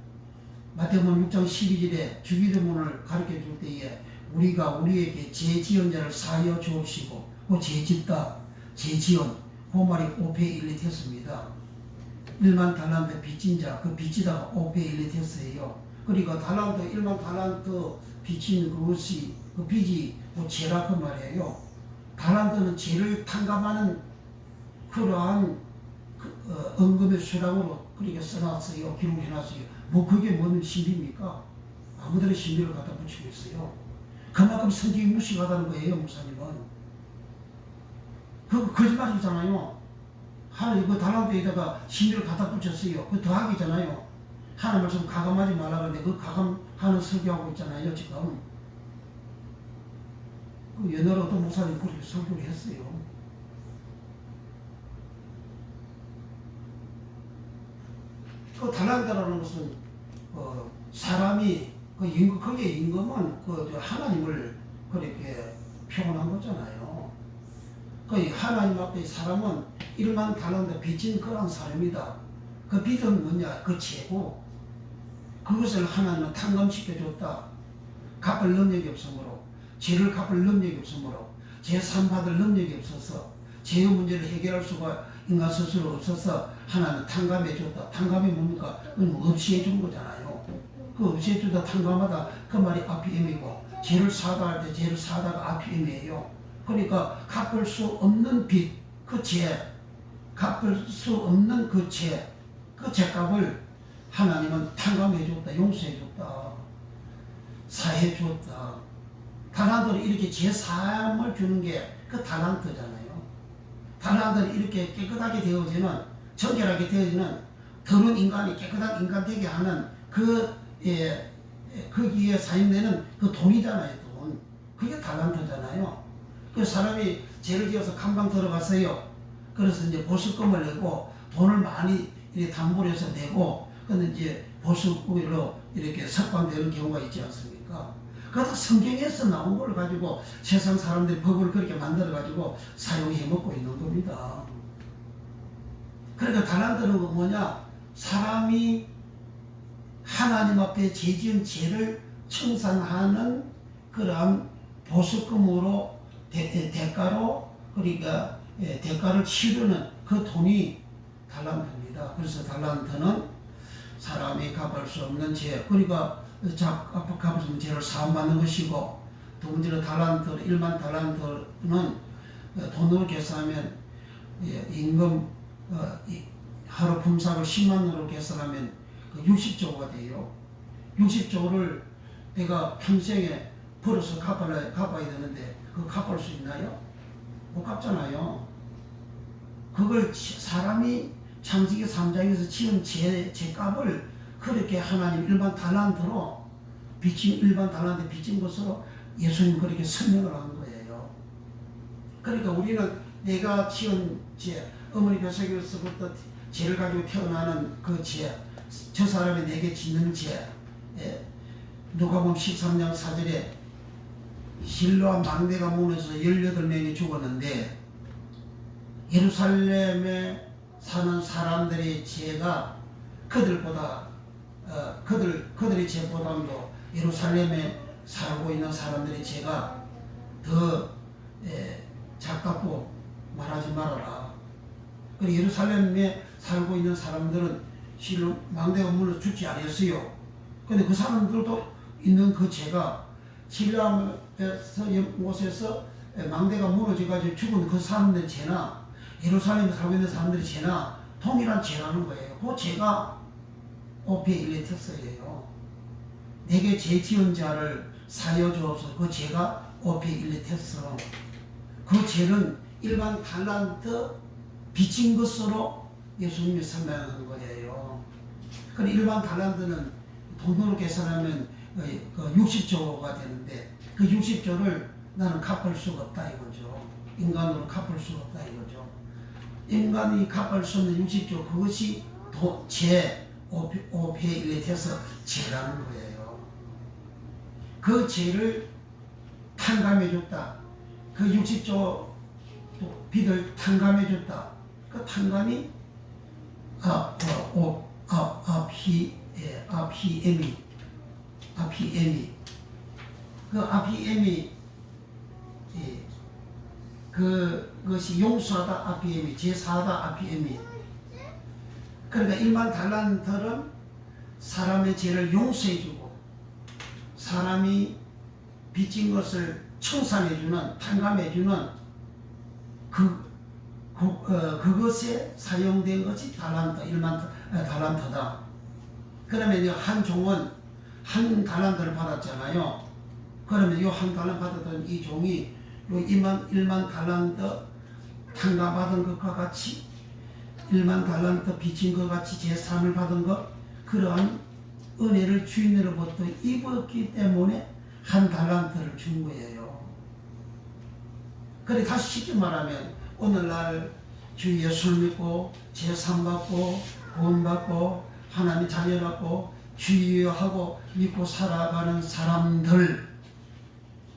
마태복음 6장 12절에 주기도문을 가르쳐 줄 때에 우리가 우리에게 죄 지은 자를 사하여 주옵시고 그 죄 짓다, 죄 지은 그 말이 오페일레테스입니다. 1만 달란트 빚진 자, 그 빚지다가 오페일레테스예요. 그러니까 달란트, 1만 달란트 빚진 그것이 그 빚이 그 죄라 그 말이에요. 달란트는 죄를 탕감하는 그러한 언금의 수량으로 그렇게 써놨어요. 기록해놨어요. 뭐 그게 뭔 신비입니까? 아무데나 신비를 갖다 붙이고 있어요. 그만큼 성경이 무식하다는 거예요. 목사님은. 그 거짓말이잖아요. 하나님 그 달란트에다가 신비를 갖다 붙였어요. 그 더하기잖아요. 하나님 말씀 가감하지 말라 그러는데 그 가감하는 설교하고 있잖아요. 지금 그 옛날에 어떤 목사님 그렇게 설교를 했어요. 그 달란트라는 것은 사람이 그 임금, 그게 임금은 그 하나님을 그렇게 표현한 거잖아요. 그 하나님 앞에 사람은 1만 달란트 빚진 그런 사람이다. 그 빚은 뭐냐? 그 죄고 그것을 하나님은 탕감시켜줬다. 갚을 능력이 없으므로, 죄를 갚을 능력이 없으므로, 죄 사함받을 능력이 없어서, 죄의 문제를 해결할 수가 인간 스스로 없어서 하나님은 탕감해줬다. 탕감이 뭡니까? 그건 없이 해준 거잖아요. 그 없이 해주다 탕감하다 그 말이 아피엠이고, 죄를 사다 할 때 죄를 사다가 아피엠이에요. 그러니까 갚을 수 없는 빚, 그 죄, 갚을 수 없는 그 죄, 그 죄값을 하나님은 탕감해줬다, 용서해줬다, 사해줬다. 달란트는 이렇게 죄 사함을 주는 게 그 달란트잖아요. 달란트는 이렇게 깨끗하게 되어지는, 정결하게 되어지는, 더러운 인간이 깨끗한 인간 되게 하는 거기에 사용되는 그 돈이잖아요. 돈. 그게 달란트잖아요. 그 사람이 죄를 지어서 감방 들어갔어요. 그래서 이제 보수금을 내고 돈을 많이 이렇게 담보를 해서 내고, 근데 이제 보수금으로 이렇게 석방되는 경우가 있지 않습니까? 그것도 성경에서 나온 걸 가지고 세상 사람들이 법을 그렇게 만들어 가지고 사용해 먹고 있는 겁니다. 그러니까 달란트는 뭐냐? 사람이 하나님 앞에 죄 지은 죄를 청산하는 그러한 보수금으로 대가로, 그러니까 대가를 치르는 그 돈이 달란트입니다. 그래서 달란트는 사람이 갚을 수 없는 죄, 그러니까 갚을 수 없는 죄를 사함받는 것이고, 두 번째로 달란트, 1만 달란트는 돈으로 계산하면 임금 하루 품삯을 10만원으로 계산하면 60조가 돼요. 60조를 내가 평생에 벌어서 갚아야 되는데 그거 갚을 수 있나요? 못 갚잖아요. 그걸 사람이 창세기 3장에서 지은 죄값을 그렇게 하나님 일반 달란트로 빚진, 일반 달란트 빚진 것으로 예수님 그렇게 설명을 한 거예요. 그러니까 우리는 내가 지은 죄, 어머니 뱃속에서부터 죄를 가지고 태어나는 그 죄, 저 사람이 내게 짓는 죄, 누가복음 13장 4절에 실로암 망대가 무너져서 18명이 죽었는데 예루살렘에 사는 사람들의 죄가 그들보다 그들의 죄보다도 예루살렘에 살고 있는 사람들의 죄가 더 작다고 말하지 말아라. 그리고 예루살렘에 살고 있는 사람들은 실로 망대가 물어 죽지 않았어요. 근데 그 사람들도 있는 그 죄가 신라에서 곳에서 망대가 무너져가지고 죽은 그 사람들의 죄나 예루살렘에 살고 있는 사람들의 죄나 동일한 죄라는 거예요. 그 죄가 오페 일레테스예요. 내게 죄 지은 자를 사여 주옵소서. 그 죄가 오페 일레테스. 그 죄는 일반 달란트 빚진 것으로 예수님이 설명한 거예요. 그럼 일반 달란트는 돈으로 계산하면 60조가 되는데 그 60조를 나는 갚을 수가 없다 이거죠. 인간으로 갚을 수가 없다 이거죠. 인간이 갚을 수 없는 60조 그것이 죄 오페일레테서 죄라는 거예요. 그 죄를 탕감해 줬다. 그 60조 빚을 탕감해 줬다. 그 탕감이 아피엠이 그 아피엠이 그것이 용서하다 아피엠이 제사하다 아피엠이. 그러니까 일반 달란트는 사람의 죄를 용서해주고 사람이 빚진 것을 청산해주는 탕감해주는 그것에 사용된 것이 달란트 일반 달란트다. 그러면 한 종은 한 달란트를 받았잖아요. 그러면 이 한 달란트 받았던 이 종이 일만 달란트 탕감받은 것과 같이 일만 달란트 빚진 것 같이 제3을 받은 것 그러한 은혜를 주인으로부터 입었기 때문에 한 달란트를 준 거예요. 그래 다시 쉽게 말하면 오늘날 주 예수를 믿고 제3 받고 구원 받고 하나님 자녀 받고 주의하고 믿고 살아가는 사람들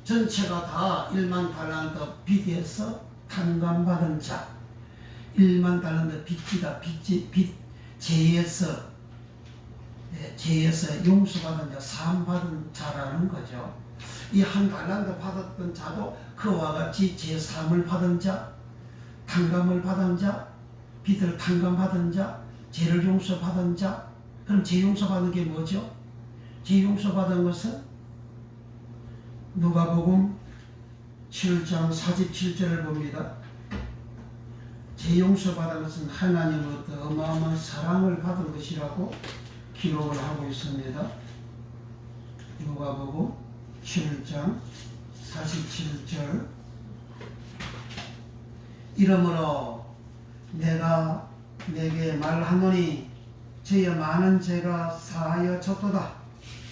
전체가 다 1만 달란트 빚에서 탕감받은 자 1만 달란트 빚지다 죄에서 용서받은 자 사함받은 자라는 거죠. 이 한 달란트 받았던 자도 그와 같이 제3을 받은 자 탕감을 받은 자 빚을 탕감받은 자 죄를 용서받은 자. 그럼 죄 용서받은 게 뭐죠? 죄 용서받은 것은 누가복음 7장 47절을 봅니다. 죄 용서받은 것은 하나님으로부터 어마어마한 사랑을 받은 것이라고 기록을 하고 있습니다. 누가복음 7장 47절. 이러므로 내가 내게 말하노니 저의 많은 죄가 사하여 졌도다.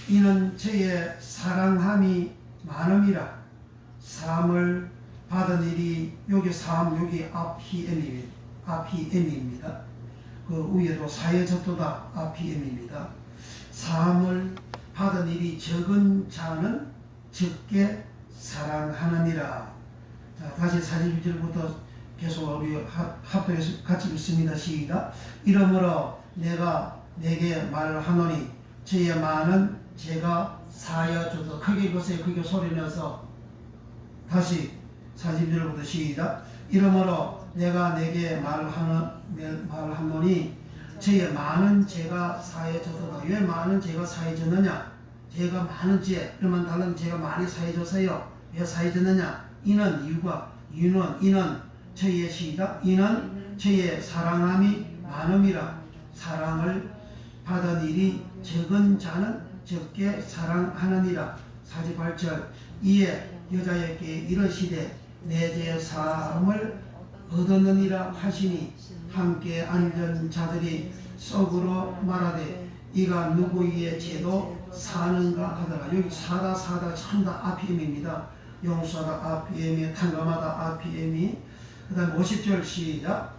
이는 저의 사랑함이 많음이라. 사함을 받은 일이 여기 사함 여기 아피엠입니다. 그 위에도 사하여 졌도다 아피엠입니다. 사함을 받은 일이 적은 자는 적게 사랑하느니라. 자, 다시 42절부터 계속 우리 합독해서 같이 읽습니다. 시작. 이러므로 내가 내게 말하노니 저의 많은 죄가 사하여 줬다. 크게 읽으세요. 크게 소리 내서 다시 40절부터 시작. 이러므로 내가 내게 말하노니 저의 많은 죄가 사하여 줬다. 왜 많은 죄가 사해졌느냐? 죄가 많은 죄, 그러면 다른 죄가 많이 사해졌어요. 왜 사해졌느냐? 이는 저의 시작. 이는 저의 사랑함이 많음이라. 사랑을 받은 일이 적은 자는 적게 사랑하느니라. 48절. 이에 여자에게 이르시되 내 죄 사함을 얻었느니라 하시니 함께 앉은 자들이 속으로 말하되 이가 누구의 죄도 사는가 하더라. 여기 사다 참다 아피엠입니다. 용서하다 아피엠이 탕감하다 아피엠이. 그 다음 50절 시작.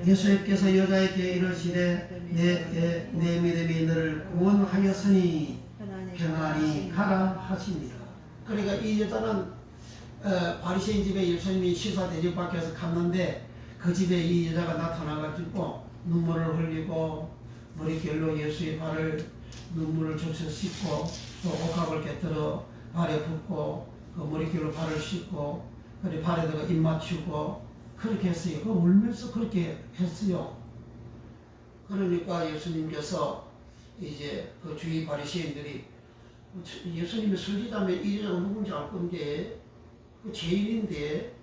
예수께서 여자에게 이르시되 내 믿음이 너를 구원하였으니 평안히 가라 하시니라. 그러니까 이 여자는 바리새인 집에 예수님이 시사 대접 받기 위해서 갔는데 그 집에 이 여자가 나타나가지고 눈물을 흘리고 머릿결로 예수의 발을 눈물을 적셔 씻고 또 옥합을 깨뜨려 발에 붓고 그 머릿결로 발을 씻고 그리고 발에다가 입 맞추고 그렇게 했어요. 그 울면서 그렇게 했어요. 그러니까 예수님께서 이제 그 주위 바리새인들이 예수님의 설리자면 이 여자가 누군지 알 건데 그 죄인인데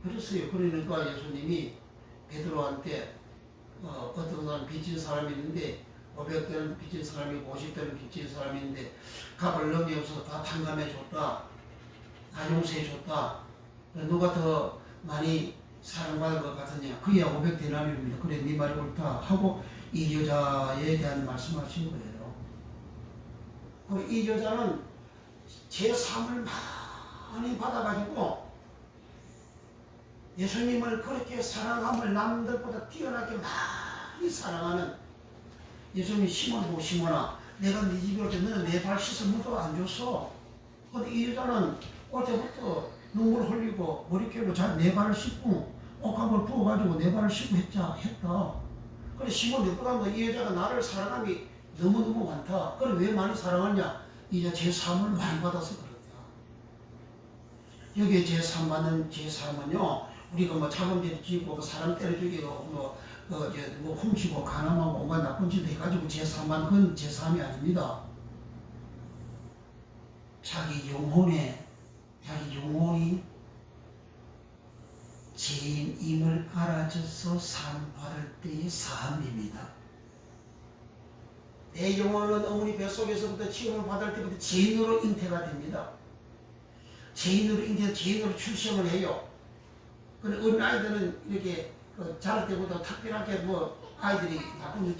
그랬어요. 그러니까 예수님이 베드로한테 어떤 사람 빚진 사람이 있는데 500대는 빚진 사람이 50대는 빚진 사람이 있는데 값을 넘겨서 다 탕감해 줬다. 다 용서해 줬다. 누가 더 많이 사랑받을 것 같으냐. 그야 500데나리온입니다. 그래 네 말이 옳다 하고 이 여자에 대한 말씀하신 거예요. 이 여자는 제3을 많이 받아가지고 예수님을 그렇게 사랑함을 남들보다 뛰어나게 많이 사랑하는 예수님이 시몬 보고 시몬아 내가 네 집에 올 때 너는 내 발 씻을 물도 안 줬어. 근데 이 여자는 올 때부터 눈물 흘리고 머리결로 내 발을 씻고 옥합을 부어가지고 내 발을 씻고 했다. 그래 시몬 너보다 이 여자가 나를 사랑함이 너무너무 많다. 그래 왜 많이 사랑하냐? 이제 제3을 많이 받아서 그렇다. 여기에 제3 받는 제3은요 우리가 뭐 자범죄를 짓고 사람 때려 죽이고 뭐 훔치고 가늠하고 온갖 나쁜 짓을 해가지고 제3만 그건 제3이 아닙니다. 자기 영혼이 죄인임을 알아줘서 사함 받을 때의 사함입니다. 내 영혼은 어머니 뱃속에서부터 취급을 받을 때부터 죄인으로 잉태가 됩니다. 죄인으로 출생을 해요. 근데 어린 아이들은 이렇게 자랄 때부터 특별하게 뭐 아이들이 나쁜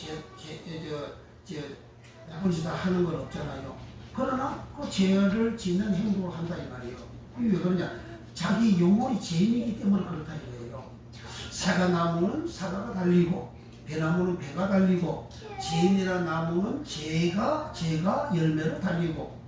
짓을 하는 건 없잖아요. 그러나 그 죄를 짓는 행동을 한다 이 말이에요. 왜 그러냐? 자기 영혼이 죄인이기 때문에 그렇다 이거예요. 사과나무는 사과가 달리고 배나무는 배가 달리고 죄인이라는 나무는 죄가 열매로 달리고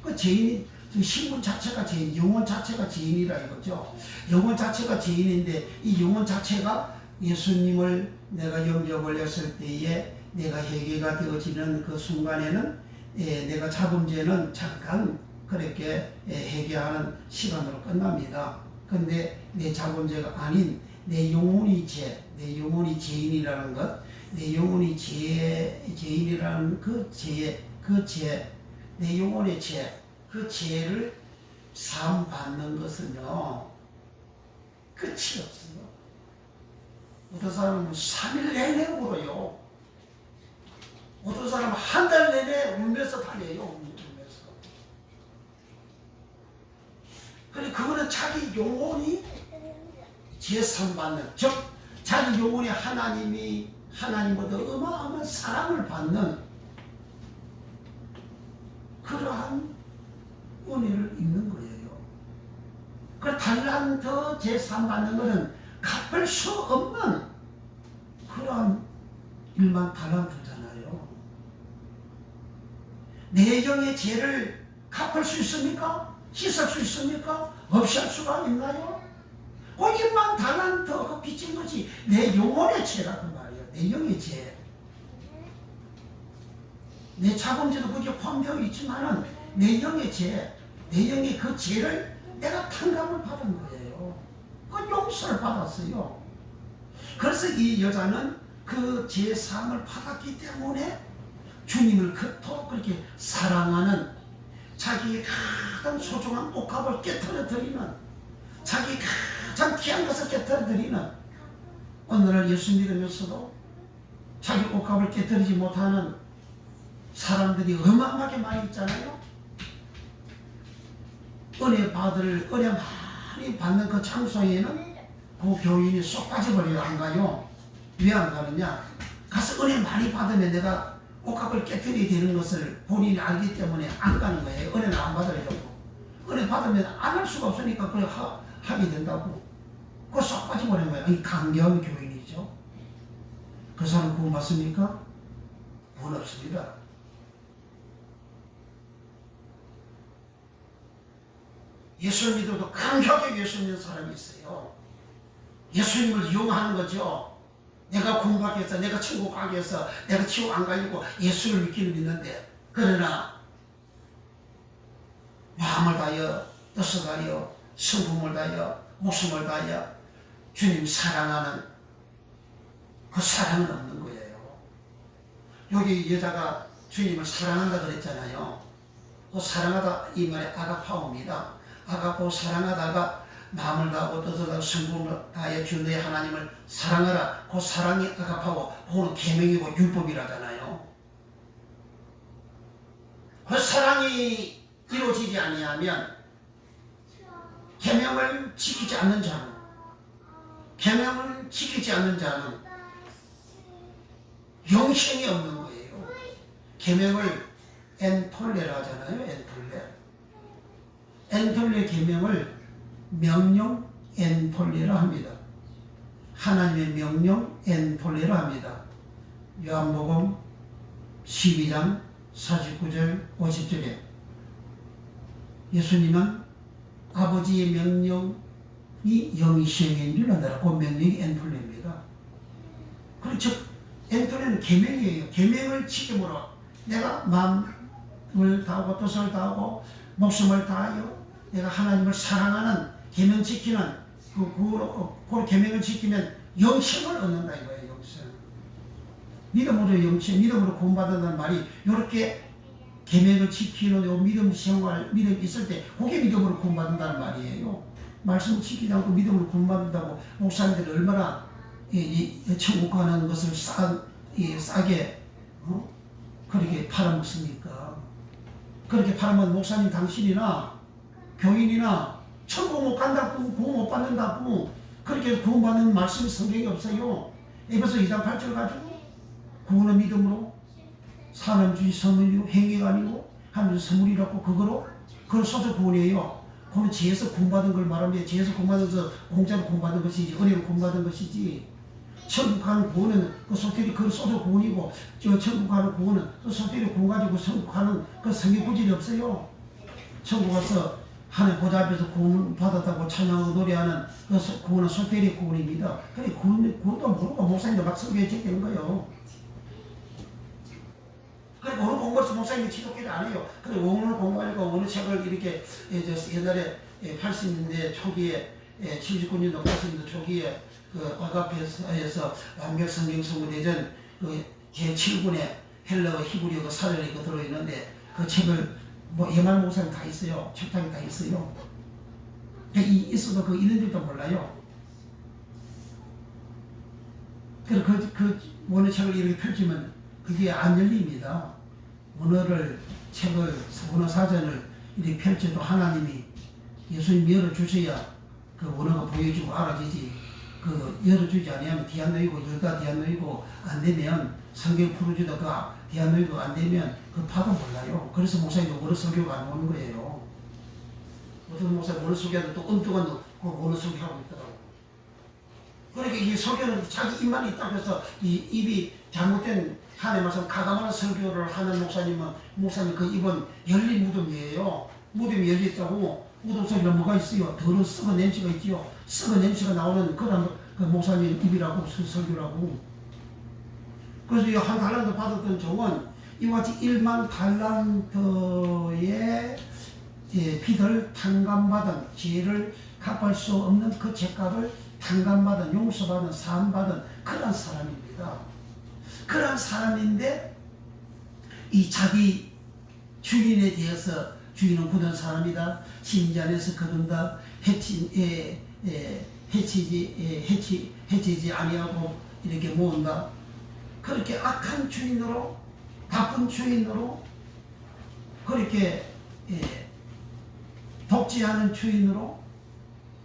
그 죄인이 신분 자체가 죄인, 영혼 자체가 죄인이라 이거죠. 영혼 자체가 죄인인데 이 영혼 자체가 예수님을 내가 염려 걸렸을 때에 내가 회개가 되어지는 그 순간에는 내가 자범죄는 잠깐 그렇게 회개하는 시간으로 끝납니다. 근데 내 자범죄가 아닌 내 영혼이 죄인이라는 것, 내 영혼이 죄인이라는 내 영혼의 죄, 그 죄를 사함 받는 것은요 끝이 없어요. 어떤 사람은 3일 내내 울어요. 어떤 사람은 한 달 내내 울면서 다녀요. 울면서. 그래 그거는 자기 영혼이 죄사함 받는, 즉 자기 영혼이 하나님보다 어마어마한 사랑을 받는 그러한 은혜를 입는 거예요. 그 달란트 제3 받는 것은 갚을 수 없는 그러한 일만 달란트잖아요. 내 영의 죄를 갚을 수 있습니까? 씻을 수 있습니까? 없이 할 수가 있나요? 그 일만 달란트 그 빚진 것이 내 영혼의 죄라고 말이에요. 내 영의 죄. 내 자범죄도 그게 포함되어 있지만은 내 영의 죄, 내 영의 그 죄를 내가 탕감을 받은 거예요. 그 용서를 받았어요. 그래서 이 여자는 그 죄 사함을 받았기 때문에 주님을 그토록 그렇게 사랑하는 자기의 가장 소중한 옥합을 깨트려드리는 자기 가장 귀한 것을 깨트려드리는 오늘날 예수 믿으면서도 자기 옥합을 깨트리지 못하는 사람들이 어마어마하게 많이 있잖아요. 은혜 많이 받는 그 장소에는 그 교인이 쏙 빠져버려요. 안 가요. 왜 안 가느냐? 가서 은혜 많이 받으면 내가 옥합을 깨뜨리게 되는 것을 본인이 알기 때문에 안 가는 거예요. 은혜는 안 받으려고. 은혜 받으면 안 할 수가 없으니까 그걸 하게 된다고. 그거 쏙 빠져버리는 거예요. 이 강경 교인이죠. 그 사람 구원 받습니까? 구원 없습니다. 예수를 믿어도 강하게 예수 믿는 사람이 있어요. 예수님을 이용하는 거죠. 내가 구원받기 위해서, 내가 천국 가기 위해서, 내가 지옥 안 가려고 예수를 믿는데, 그러나 마음을 다하여, 뜻을 다하여, 성품을 다하여, 목숨을 다하여 주님 사랑하는 그 사랑은 없는 거예요. 여기 여자가 주님을 사랑한다 그랬잖아요. 그 사랑하다 이 말에 아가파오입니다. 아가파오 사랑하다가 마음을 다하고 뜻을 다하고 성품을 다하여 주 너의 하나님을 사랑하라. 그 사랑이 아가파오, 그거는 계명이고 율법이라잖아요. 그 사랑이 이루어지지 아니하면 계명을 지키지 않는 자는, 계명을 지키지 않는 자는 영생이 없는 거예요. 계명을 엔톨레라 하잖아요. 엔톨레 계명을 명령 엔톨레라 합니다. 하나님의 명령 엔톨레라 합니다. 요한복음 12장 49절 50절에 예수님은 아버지의 명령이 영이시행인 줄 안다라. 그 명령이 엔톨레입니다. 그렇죠. 엔톨레는 계명이에요. 계명을 지킴으로 내가 마음을 다하고 뜻을 다하고 목숨을 다하여 내가 하나님을 사랑하는 계명 지키는 그 계명을 지키면 영생을 얻는다 이거예요. 영생. 믿음으로 영생, 믿음으로 구원받는다는 말이 이렇게 계명을 지키는 요 믿음 생활, 믿음이 있을 때 그게 믿음으로 구원받는다는 말이에요. 말씀을 지키지 않고 믿음으로 구원받는다고 목사님들이 얼마나 천국 가는 것을 싸게 그렇게 팔아먹습니까? 그렇게 팔아먹은 목사님 당신이나 교인이나 천국 못 간다고 구원 못 받는다고 그렇게 구원받는 말씀이 성경에 없어요. 에베소 2장 8절 가지고 구원은 믿음으로 사람 주의 선물이고 행위가 아니고 하나님의 선물이라고 그걸 써서 구원이에요. 그건 죄에서 구원받은 걸 말하면 죄에서 구원받은 것은 공짜로 구원받은 것이지 은혜로 구원받은 것이지 천국 가는 구원은 그 소태리 그걸 써서 구원이고 천국 가는 구원은 그 소태리 구원 가지고 천국 가는 그 성경 구절이 없어요. 천국 가서 하나님 보좌 앞에서 구원 받았다고 찬양하고 노래하는 그 구원은 소태리 구원입니다. 그래 구원도 모르고 목사님도 막 설교해 주는 거예요. 그리고 오늘 공부해서 목사님이 기독교를 안 해요. 그래 오늘 공부하려고 어느 책을 이렇게 옛날에 80년대 초기에 79년도 80년도 초기에 그 아가페에서 완벽 성경 선구대전 그 제7군에 헬라어 히브리어 그 사전이 그 들어있는데 그 책을 뭐 예만 목사님 다 있어요. 책장에 다 있어요. 있어도 그 있는 줄도 몰라요. 그래서 그 원어 책을 이렇게 펼치면 그게 안 열립니다. 원어 사전을 이렇게 펼쳐도 하나님이 예수님 열어주셔야 그 원어가 보여주고 알아지지. 그 열어주지 아니하면 디아노이고 열다 디아노이고 안 되면 성경 풀어주다 그 디아노이고 안 되면 그 파도 몰라요. 그래서 목사님도 원어 설교가 안 오는 거예요. 어떤 목사님 원어 설교하는데 또 엉뚱한 그 원어 설교하고 있더라고. 그러니까 이 설교는 자기 입만 있다고 해서 이 입이 잘못된 하나님 말씀 가감한 설교를 하는 목사님 그 입은 열린 무덤이에요. 무덤이 열렸다고 무덤 속에 뭐가 있어요? 더러운 썩은 냄새가 있지요. 썩은 냄새가 나오는 그런 그 목사님 입이라고 설교라고. 그래서 이 한 달란트 받았던 종은 이와 같이 1만 달란트의 빚을 탕감받은 죄를 갚을 수 없는 그 죄값을 탕감받은 용서받은 사함받은 그런 사람입니다. 그런 사람인데 이 자기 주인에 대해서 주인은 굳은 사람이다. 심지 안에서 거둔다. 해치지 아니하고 이렇게 모은다. 그렇게 악한 주인으로 나쁜 주인으로 그렇게 독재하는 주인으로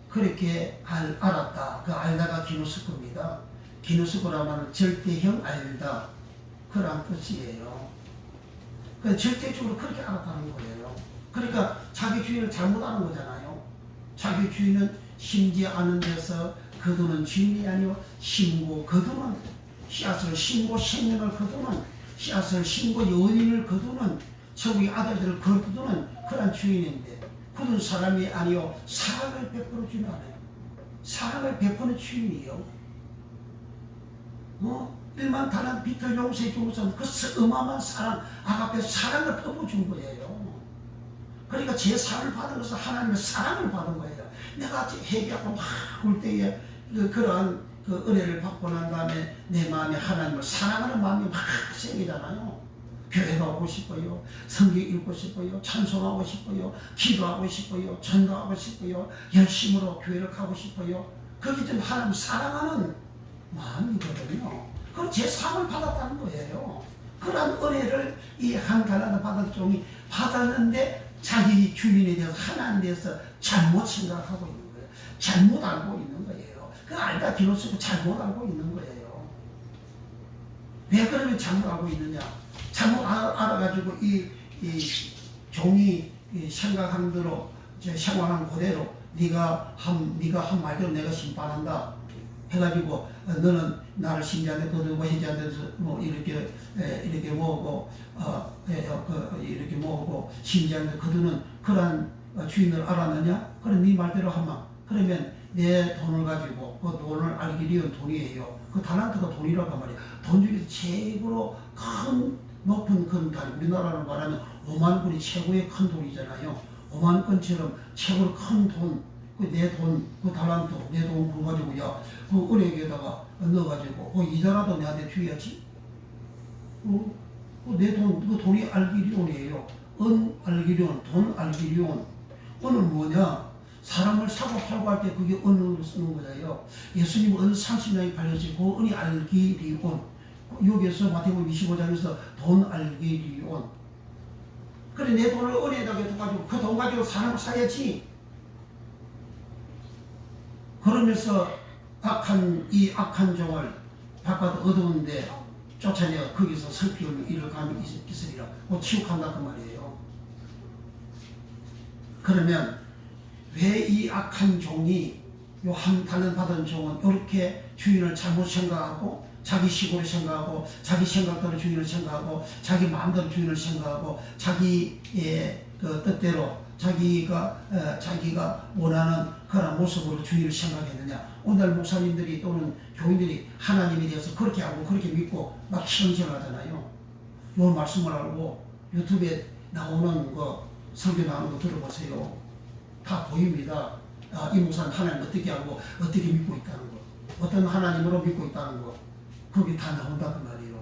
그렇게 알았다. 그 알다가 기누스코입니다. 기누스코라면 절대형 알다. 그런 뜻이에요. 그 절대적으로 그렇게 알았다는 거예요. 그러니까 자기 주인을 잘못 아는 거잖아요. 자기 주인은 심지 않은 데서 거두는 주인이 아니요 심고 거두는 씨앗을 심고 생명을 거두는 씨앗을 심고 연인을 거두는 저기 아들들을 거두는 그런 주인인데 굳은 사람이 아니요 사랑을 베풀어 주는 않아요. 사랑을 베푸는 주인이요. 1만 달란 빚을 용서해 주고서 그 어마어마한 사랑, 아가페 사랑을 퍼부어준 거예요. 그러니까 제 사랑을 받은 것은 하나님의 사랑을 받은 거예요. 내가 회개하고 막 울 때에 그러한 그 은혜를 받고 난 다음에 내 마음에 하나님을 사랑하는 마음이 막 생기잖아요. 교회 가고 싶어요. 성경 읽고 싶어요. 찬송하고 싶어요. 기도하고 싶어요. 전도하고 싶어요. 열심으로 교회를 가고 싶어요. 그게 좀 하나님 사랑하는 마음이거든요. 그럼 제 상을 받았다는 거예요. 그런 은혜를 이 한 달란트 받은 종이 받았는데 자기 주인에 대해서 하나님에 대해서 잘못 생각하고 있는 거예요. 잘못 알고 있는 거예요. 그 알다 비로소 잘못 알고 있는 거예요. 왜 그러면 잘못 알고 있느냐? 잘못 알아가지고 이 종이 생각한 대로 생활한 그대로 네가 한 말대로 내가 심판한다 해가지고 너는 나를 신자한테 거두고 해자한테서 뭐 이렇게 뭐고 이렇게 뭐고 신자한테 거두는 그런 주인을 알았느냐? 그럼 네 말대로 하마. 그러면 내 돈을 가지고 그 돈을 알기 위한 돈이에요. 그 달란트가 돈이라고 말이야. 돈 중에서 최고로 큰 높은 큰 달, 우리나라로 말하면 5만 원이 최고의 큰 돈이잖아요. 5만 원처럼 최고로 큰 돈, 내 돈, 그 달란트, 내 돈 그거 가지고 그 은행에다가 넣어가지고 이자라도 내한테 줘야지. 내 돈, 그 돈이 알기리온이에요. 은 알기리온, 돈 알기리온. 은은 뭐냐? 사람을 사고 팔고 할 때 그게 은으로 쓰는 거예요. 예수님 은 30년이 팔려지고 그 은이 알기리온. 여기에서 마태복음 25장에서 돈 알기리온. 그래 내 돈을 은에다가 둬가지고 그 돈 가지고 사람을 사야지. 그러면서 이 악한 종을 바깥 어두운데 쫓아내어 거기서 슬피우며 이를 감히 있으리라. 치욕한다 그 말이에요. 그러면 왜 이 악한 종이 요 한 달란 받은 종은 이렇게 주인을 잘못 생각하고 자기 식으로 생각하고 자기 생각대로 주인을 생각하고 자기 마음대로 주인을 생각하고 자기의 그 뜻대로 자기가 원하는 그런 모습으로 주인을 생각했느냐? 오늘 목사님들이 또는 교인들이 하나님에 대해서 그렇게 알고 그렇게 믿고 막 신앙생활하잖아요. 이 말씀을 알고 유튜브에 나오는 거 설교 나오는 거 들어보세요. 다 보입니다. 이 목사는 하나님 어떻게 알고 어떻게 믿고 있다는 거, 어떤 하나님으로 믿고 있다는 거, 그게 다 나온다 그 말이에요.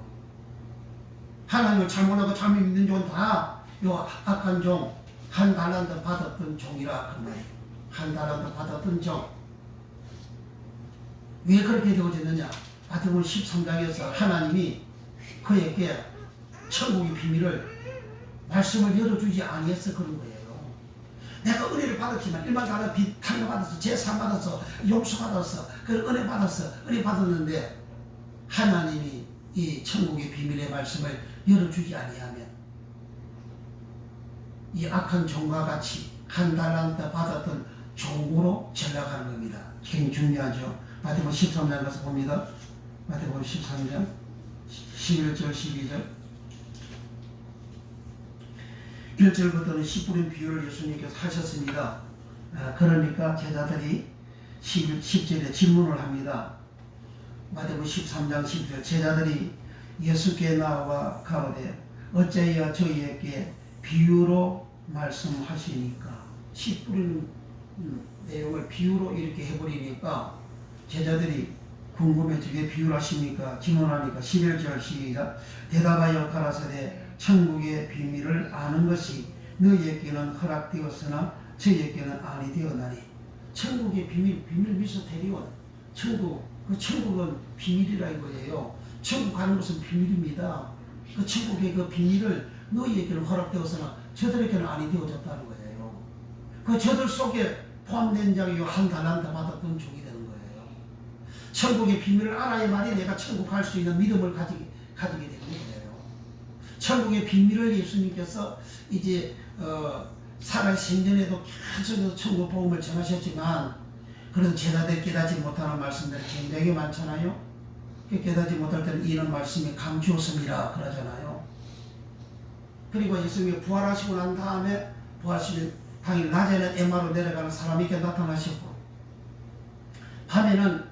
하나님을 잘못하고 잘못 믿는 종은 다 요 악한 종, 한 달란트 받았던 종이라 그 말이에요. 한 달란트 받았던 종. 왜 그렇게 되어졌느냐? 마태복음 13장에서 하나님이 그에게 천국의 비밀을 말씀을 열어주지 아니해서 그런 거예요. 내가 은혜를 받았지만 1만 달러 빚 탕감 받았어, 재산 받았어, 용서 받았어, 그 은혜 받았어, 은혜 받았는데 하나님이 이 천국의 비밀의 말씀을 열어주지 아니하면 이 악한 종과 같이 한 달란트 받았던 종으로 전락하는 겁니다. 굉장히 중요하죠. 마태복음 13장 가서 봅니다. 마태복음 13장 11절 12절 1절부터는 씨 뿌린 비유를 예수님께서 하셨습니다. 그러니까 제자들이 10절에 질문을 합니다. 마태복음 13장 10절 제자들이 예수께 나와 가로되 어찌하여 저희에게 비유로 말씀하시니까. 씨 뿌리는 내용을 비유로 이렇게 해버리니까 제자들이 궁금해지게 비유를 하십니까? 질문하니까 11절 시작. 대답하여 가라사대 천국의 비밀을 아는 것이 너희에게는 허락되었으나 저희에게는 아니 되었나니. 천국의 비밀 미서 대리원. 그 천국은 비밀이라 이거예요. 천국 가는 것은 비밀입니다. 그 천국의 그 비밀을 너희에게는 허락되었으나 저들에게는 아니 되어졌다는 거예요. 그 저들 속에 포함된 자가 한 달란트 받았던 종이 되는 거예요. 천국의 비밀을 알아야만이 내가 천국 갈 수 있는 믿음을 가지게 되는 거예요. 천국의 비밀을 예수님께서 이제 살아 생전에도 계속 천국 복음을 전하셨지만 그래도 제자들 깨닫지 못하는 말씀들이 굉장히 많잖아요. 깨닫지 못할 때는 이런 말씀이 감추었습니다 그러잖아요. 그리고 예수님이 부활하시고 난 다음에 부활하시는 당일 낮에는 에마로 내려가는 사람에게 나타나셨고 밤에는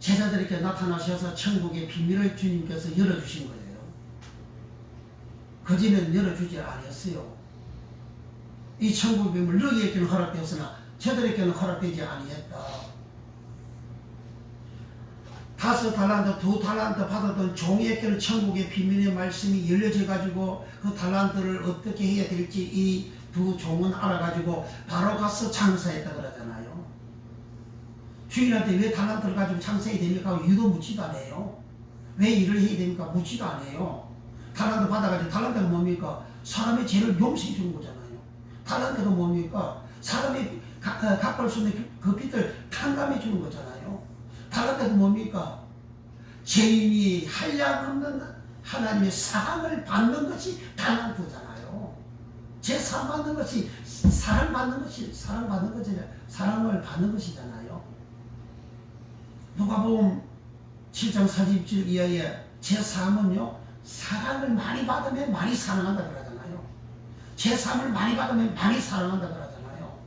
제자들에게 나타나셔서 천국의 비밀을 주님께서 열어주신 거예요. 그전에는 열어주지 아니었어요. 이 천국의 비밀 너희에게는 허락되었으나 저들에게는 허락되지 아니했다. 5달란트, 2달란트 받았던 종에게는 천국의 비밀의 말씀이 열려져 가지고 그 달란트를 어떻게 해야 될지 이 두 종은 알아가지고 바로 가서 장사했다 그러잖아요. 주인한테 왜 달란트를 가지고 장사해야 됩니까? 유도 묻지도 않아요. 왜 일을 해야 됩니까? 묻지도 않아요. 달란트 받아가지고 달란트가 뭡니까? 사람의 죄를 용서해 주는 거잖아요. 달란트가 뭡니까? 사람의 갚을 수 있는 그 빚을 탕감해 주는 거잖아요. 달란트가 뭡니까? 죄인이 한량없는 하나님의 사랑을 받는 것이 달란트잖아요. 제3 받는 것이 사랑받는 것이 사랑을 받는 것이잖아요. 누가복음 7장 40절 이하에 제3은요 사랑을 많이 받으면 많이 사랑한다 그러잖아요. 제3을 많이 받으면 많이 사랑한다 그러잖아요.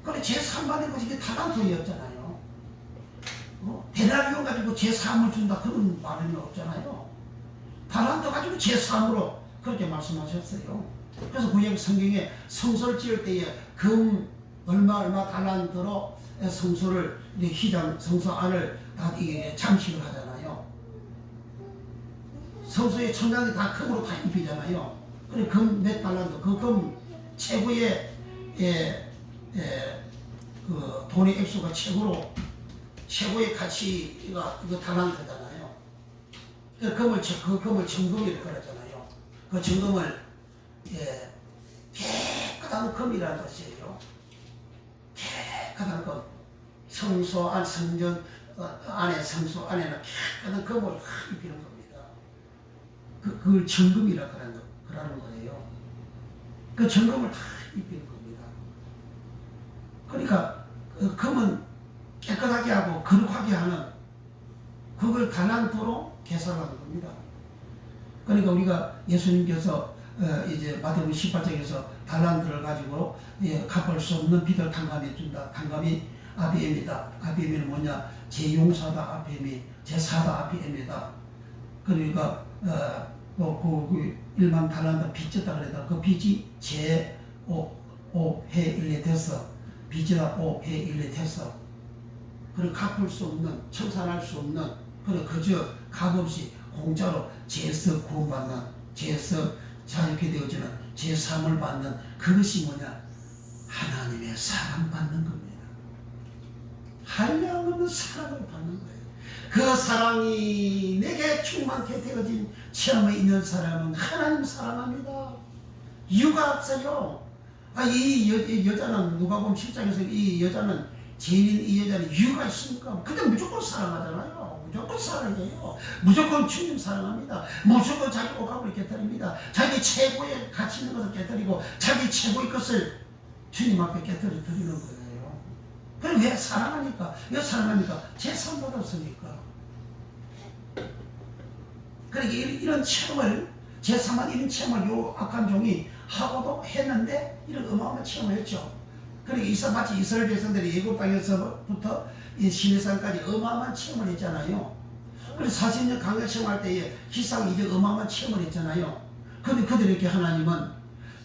그래 제3 받는 것이 이게 달란트였잖아요. 데나리온 가지고 제3을 준다 그런 말은 없잖아요. 달란트 가지고 제3으로 그렇게 말씀하셨어요. 그래서 구약 성경에 성소를 지을 때에 금 얼마 달란트로 성소를 휘장 성소 안을 다 이게 장식을 하잖아요. 성소의 천장이 다 금으로 다 입히잖아요. 그래 금 몇 달란트 그 금 최고의 그 돈의 액수가 최고의 가치가 이거 달란트잖아요. 그 금을 정금이라고 그러잖아요. 그 정금을 깨끗한 금이라는 것이에요. 깨끗한 금. 성소 안 성전 안에 성소 안에는 깨끗한 금을 입히는 겁니다. 그걸 정금이라 그러는 거예요. 그 정금을 다 입히는 겁니다. 그러니까 그 금은 깨끗하게 하고 거룩하게 하는 그걸 달란트로 계산하는 겁니다. 그러니까 우리가 예수님께서 이제 마태복음 18장에서 달란트를 가지고 갚을 수 없는 빚을 탕감해 준다. 탕감이 아비엠이다. 아비엠이는 뭐냐? 제용사다 아비엠이, 제사다 아비엠이다. 그러니까 그 1만 달란트 빚졌다 그랬다. 그 빚이 제 5회 1례 돼서 빚이다 5회 1례 돼서 그리고 갚을 수 없는 청산할 수 없는 그리고 그저 값없이 공짜로 죄에서 구원받는 죄에서 자유케 되어지는 제3을 받는 그것이 뭐냐? 하나님의 사랑받는 겁니다. 한량없는 사랑을 받는 거예요. 그 사랑이 내게 충만케 되어진 체험에 있는 사람은 하나님 사랑합니다. 이유가 없어요. 이 여자는 누가복음 7장에서 이 여자는 죄인인 이 여자는 이유가 있습니까? 근데 무조건 사랑하잖아요. 무조건 사랑해요. 무조건 주님 사랑합니다. 무조건 자기 오감을 깨뜨립니다. 자기 최고의 가치 있는 것을 깨뜨리고 자기 최고의 것을 주님 앞에 깨뜨려 드리는 거예요. 그럼 왜 사랑하니까? 왜 사랑합니까? 제3 받았으니까. 그러니까 이런 체험을 제3한 이런 체험을 요 악한 종이 하고도 했는데 이런 어마어마한 체험을 했죠. 그러니까 마치 이스라엘 백성들이 애굽 땅에서부터 이 시내산까지 어마어마한 체험을 했잖아요. 그래서 40년 강력 체험할 때에 희상 이제 어마어마한 체험을 했잖아요. 근데 그들에게 하나님은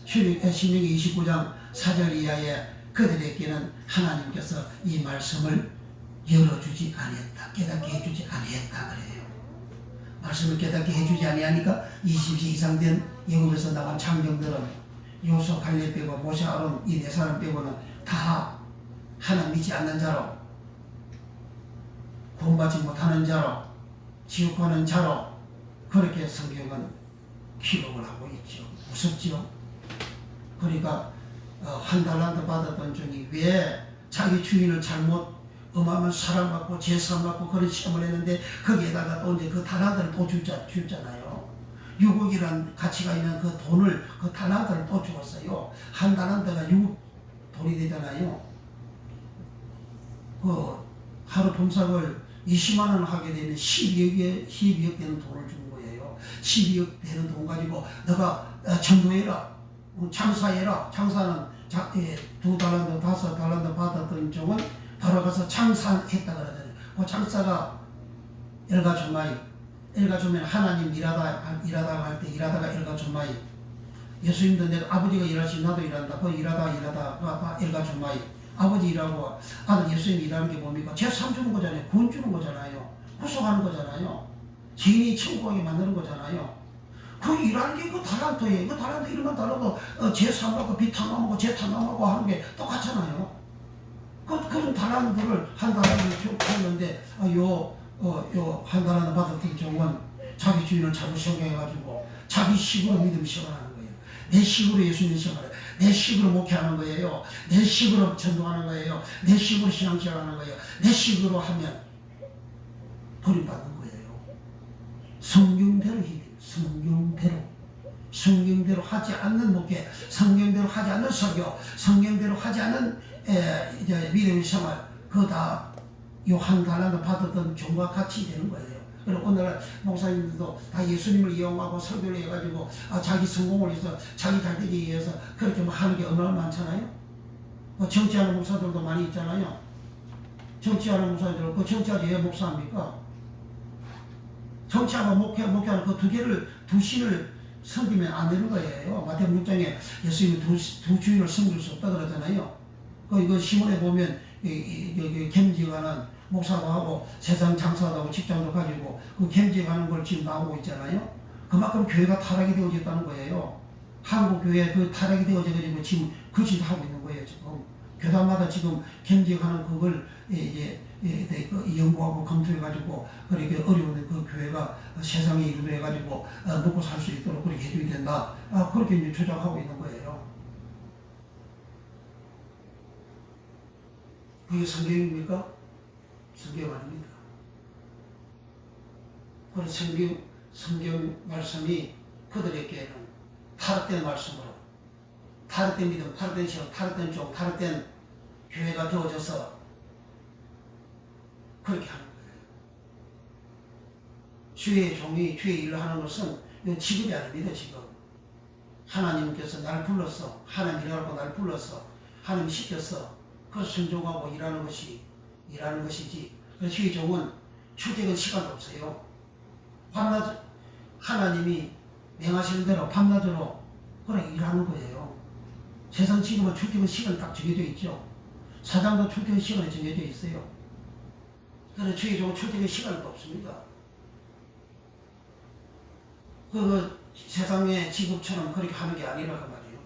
신명기 29장 4절 이하에 그들에게는 하나님께서 이 말씀을 열어주지 아니했다. 깨닫게 해주지 아니했다 그래요. 말씀을 깨닫게 해주지 아니하니까 20세 이상 된 영국에서 나간 장정들은 요소 갈렙 빼고 모세 아론 이 네 사람 빼고는 다 하나님 믿지 않는 자로 구원받지 못하는 자로 지옥 가는 자로 그렇게 성경은 기록을 하고 있죠. 무섭죠. 그러니까 한 달란트 받았던 종이 왜 자기 주인을 잘못 어마어마한 사랑받고 제사받고 그런 시험을 했는데 거기에다가 또 이제 그 달란트를 또 줬잖아요. 6억이라는 가치가 있는 그 돈을 그 달란트를 또 주었어요. 한 달란트가 6억 돈이 되잖아요. 그 하루 품삯을 20만 원 하게 되면 12억 되는 돈을 준 거예요. 12억 되는 돈 가지고 너가 전도해라, 장사해라. 장사는 2달란트, 5달란트 받았던 종은 바로 가서 장사했다 그러잖아요. 그 장사가 엘가주마이, 엘가주면 하나님 일하다가 할 때 일하다가 엘가주마이. 예수님도 내가 아버지가 일하시 나도 일한다. 그 일하다가 엘가주마이. 아버지 일하고 아들 예수님 일하는 게 뭡니까? 제3 주는 거잖아요. 구원 주는 거잖아요. 구속하는 거잖아요. 죄인이 천국하게 만드는 거잖아요. 그 일하는 게 그 달란트예요. 그 달란트 이름만 달라도 제3하고 비탐하고 재탐하고 하는 게 똑같잖아요. 그런 달란트를 한 달란트 줬는데 한 달란트 받았던 종은 자기 주인을 잘못 생각해가지고 자기 식으로 믿음 시험을 하는 거예요. 내 식으로 예수님 시험을 해요. 내 식으로 목회하는 거예요. 내 식으로 전도하는 거예요. 내 식으로 신앙생활하는 거예요. 내 식으로 하면 버림받는 거예요. 성경대로 힘이 성경대로 하지 않는 목회, 성경대로 하지 않는 설교, 성경대로 하지 않는 믿음의 생활, 그거 다 요 한 달란트 받았던 종과 같이 되는 거예요. 그리고 오늘날 목사님들도 다 예수님을 이용하고 설교를 해가지고 자기 성공을 위해서 자기 잘 되기 위해서 그렇게 뭐 하는 게 얼마나 많잖아요. 정치하는 목사들도 많이 있잖아요. 정치하는 목사들, 그 정치하지 왜 목사합니까? 정치하고 목회하는 그 두 신을 섬기면 안 되는 거예요. 마태복음 6장에 예수님이 두 주인을 섬길 수 없다 그러잖아요. 이거 시문에 보면 겸직하는 목사도 하고 세상 장사도 하고 직장도 가지고 그 겸직하는 걸 지금 나오고 있잖아요. 그만큼 교회가 타락이 되어졌다는 거예요. 한국 교회 그 타락이 되어져가지고 지금 그 짓을 하고 있는 거예요. 지금 교단마다 지금 겸직하는 그걸 이제 연구하고 검토해가지고 그렇게 어려운 그 교회가 세상에 인도해가지고 먹고 살 수 있도록 그렇게 해줘야 된다. 그렇게 이제 주장하고 있는 거예요. 그게 성경입니까? 성경 아닙니다. 그래서 성경 말씀이 그들에게는 타락된 말씀으로, 타락된 믿음, 타락된 시험, 타락된 종, 타락된 교회가 되어져서 그렇게 하는 거예요. 주의 종이 주의 일을 하는 것은 이건 직업이 아닙니다. 지금 하나님께서 날 불렀어, 하나님 일하라고 날 불렀어, 하나님 시켰어. 그 순종하고 일하는 것이지. 그래서 주의 종은 출퇴근 시간도 없어요. 밤낮 하나님이 명하시는 대로 밤낮으로 그냥 일하는 거예요. 세상 지금은 출퇴근 시간 딱 정해져 있죠. 사장도 출퇴근 시간이 정해져 있어요. 그래서 주의 종은 출퇴근 시간도 없습니다. 세상의 직업처럼 그렇게 하는 게 아니라고 말이에요.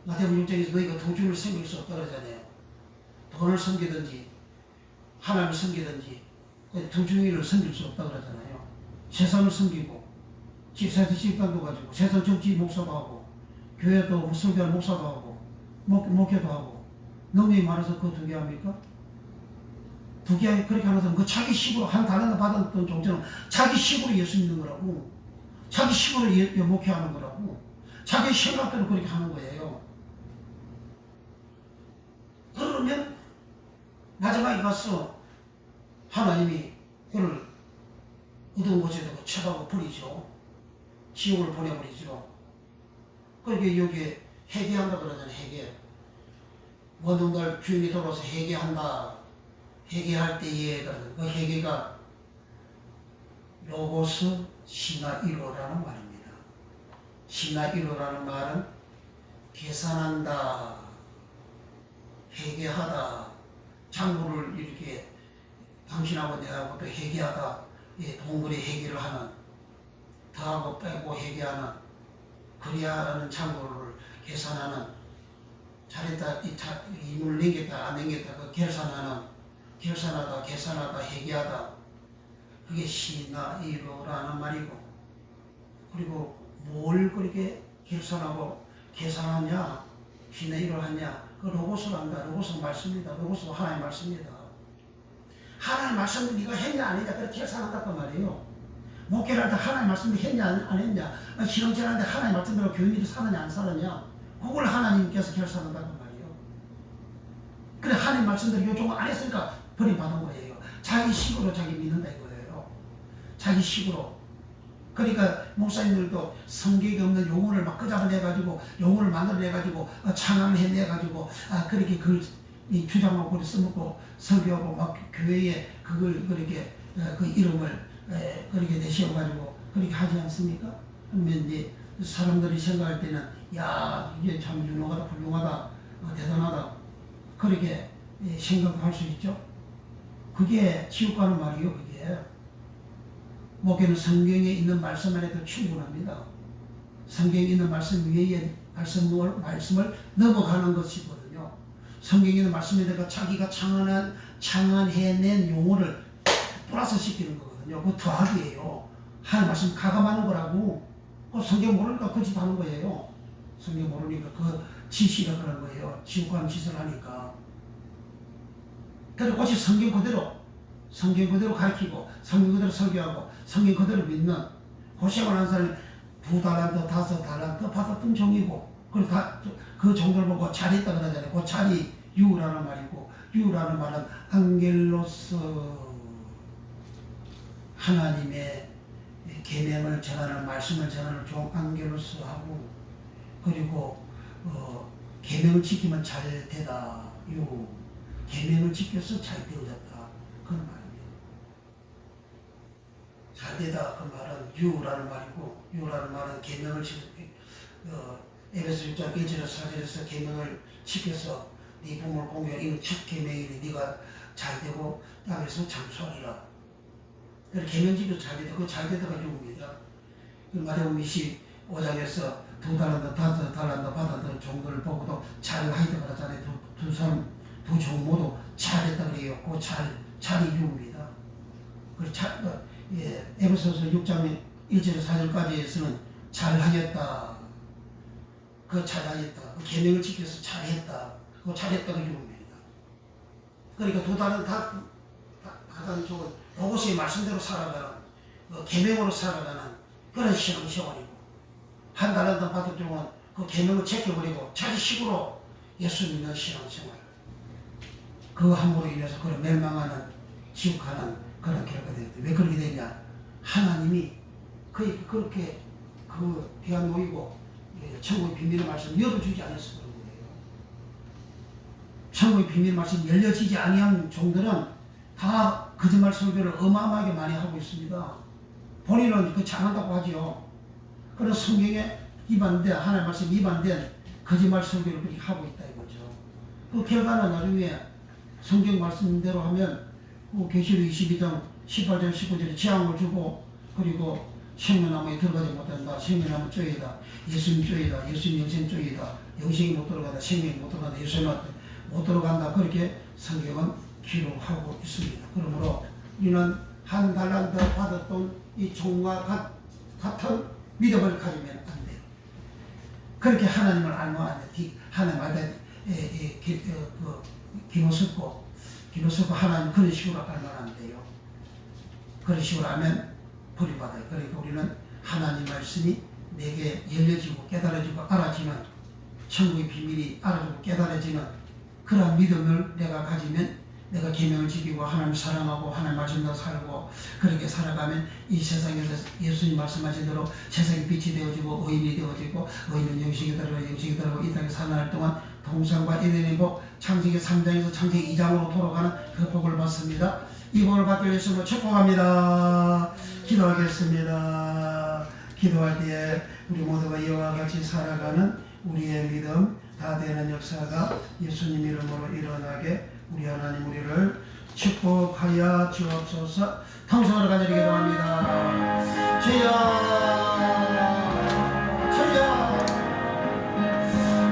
마태복음 6장에서 너희가 두 주를 섬길 수 없다 그러잖아요. 돈을 섬기든지 하나님을 섬기든지 두 주인을 섬길 수 없다 그러잖아요. 세상을 섬기고 집단도 가지고 세상 정치 목사도 하고 교회도 설교하는 목사도 하고 목회도 하고 너무 많아서 그 두 개 합니까? 두 개 그렇게 하는 사람은 그 자기 식으로 한 달란트 받았던 종처럼 자기 식으로 예수 믿는 거라고, 자기 식으로 목회하는 거라고, 자기 생각대로 그렇게 하는 거예요. 그러면 마지막에 가서 하나님이 그를 어두운 곳에다가 쳐다보고 버리죠. 지옥을 보내버리죠. 그렇게 여기에 회개한다 그러잖아요. 회개. 모든 걸 주인이 돌아서 회개한다. 회개할 때에 그 회개가 로고스 시나이로라는 말입니다. 시나이로라는 말은 계산한다, 회개하다, 장부를 이렇게 당신하고 내하고 또 회개하다, 동물의 회개를 하는, 더하고 빼고 회개하는, 그래야 하는 장부를 계산하는, 잘했다, 이물 내겠다, 안 내겠다, 그 계산하다, 회개하다, 그게 시나이로라는 말이고, 그리고 뭘 그렇게 계산하고 계산하냐, 시나이로 하냐, 그 로고스를 한다. 로고스 말씀입니다. 로고스 하나님 말씀입니다. 하나님 말씀을 네가 했냐 안 했냐 그렇게 계산한다고 말이에요. 목회를 할 때 하나님 말씀을 했냐 안 했냐, 실험체를 하는데 하나님 말씀대로 교인들이 사느냐 안 사느냐, 그걸 하나님께서 결산한다고 말이에요. 그래 하나님 말씀대로 요청을 안 했으니까 버림받은 거예요. 자기 식으로 자기 믿는다 이거예요. 자기 식으로. 그러니까 목사님들도 성격이 없는 용어를 막 끄잡아내가지고 용어를 만들어내가지고 창함을 해내가지고 그렇게 글 이 주장하고 그렇게 써먹고 설교하고 막 교회에 그걸 그렇게 그 이름을 그렇게 내세워가지고 그렇게 하지 않습니까? 그러면 이제 사람들이 생각할 때는 야 이게 참 유능하다 훌륭하다 대단하다 그렇게 생각할 수 있죠. 그게 지옥 가는 말이요. 그게 목회는 성경에 있는 말씀만 해도 충분합니다. 성경에 있는 말씀 위에 말씀을 넘어가는 것이거든요. 성경에 있는 말씀에다가 자기가 창안해낸 용어를 플러스 시키는 거거든요. 그거 더하기예요. 하나님 말씀 가감하는 거라고. 성경 모르니까 그 짓 하는 거예요. 성경 모르니까 그 지시가 그런 거예요. 지옥 가는 짓을 하니까. 그래서 오직 성경 그대로 가르치고 성경 그대로 설교하고 성경 그대로 믿는 고생을 한 사람이 2달란트, 5달란트 받았던 종이고 그 정도를 보고 잘했다 그러잖아요. 그 잘이 유라는 말이고 유라는 말은 안겔로스 하나님의 계명을 전하는 말씀을 전하는 종 안겔로스하고 그리고 계명을 지키면 잘 되다. 계명을 지켜서 잘 되어졌다. 그런 말입니다. 잘 되다 그 말은 유라는 말이고 유라는 말은 계명을 에베소 6장 1절에서 4절에서 계명을 지켜서 네 부모를 공경하라. 이건 첫 계명이니 네가 잘 되고 땅에서 장수하리라. 그래서 계명 지켜서 잘 되다. 그 잘 되다가 유입니다. 그 마태복음 25장에서 2달란트, 5달란트 받았던 종들을 보고도 잘하이다 그러잖아요. 두 종 모두 잘했다 그래요. 그 잘이 유입니다. 에베소서 6장 1절에서 4절까지에서는 잘하였다. 그 잘하였다. 그 계명을 지켜서 잘했다. 그 잘했다가 유입니다. 그러니까 2달란트 받은 종은 로고스의 말씀대로 살아가는 계명으로 살아가는 그런 신앙생활이고 1달란트 받은 종은 그 계명을 제껴버리고 자기 식으로 예수 믿는 신앙생활. 그 함으로 인해서 그런 멸망하는 지옥하는 그런 결과가 되었다. 왜 그렇게 되냐? 하나님이 그렇게 그 대한 놓이고 천국의 비밀의 말씀 열어주지 않아서 그런 거예요. 천국의 비밀의 말씀 열려지지 아니한 종들은 다 거짓말 설교를 어마어마하게 많이 하고 있습니다. 본인은 그 잘한다고 하죠. 그래서 성경에 위반된 하나님 말씀 위반된 거짓말 설교를 그렇게 하고 있다 이거죠. 그 결과는 나중에 성경 말씀대로 하면 계시록 22장 18절 19절에 재앙을 주고 그리고 생명나무에 들어가지 못한다. 생명나무 쪼이다. 예수님 쪼이다. 예수님 영생 쪼이다. 영생이 못 들어간다. 생명이 못 들어간다. 예수님 못 들어간다. 그렇게 성경은 기록하고 있습니다. 그러므로 우리는 1달란트 받았던 이 종과 같은 믿음을 가지면 안 돼요. 그렇게 하나님을 알면 안 돼. 하나님 앞에 기노스고 하나님 그런 식으로 알면 안 돼요. 그런 식으로 하면 버림받아요. 그러니까 우리는 하나님 말씀이 내게 열려지고 깨달아지고 알아지는 천국의 비밀이 알아지고 깨달아지는 그런 믿음을 내가 가지면 내가 계명을 지키고 하나님을 사랑하고 하나님 말씀대로 살고 그렇게 살아가면 이 세상에서 예수님 말씀하신 대로 세상이 빛이 되어지고 의인이 되어지고 의인은 영생이 들어가고 이 땅에 사는 날 동안 동산과 에덴의 복 창세기 3장에서 창세기 2장으로 돌아가는 그 복을 받습니다. 이 복을 받기 위해서 축복합니다. 기도하겠습니다. 기도할 때에 우리 모두가 이와 같이 살아가는 우리의 믿음 다 되는 역사가 예수님 이름으로 일어나게 우리 하나님 우리를 축복하여 주옵소서. 통성으로 간절히 기도합니다. 주여 주여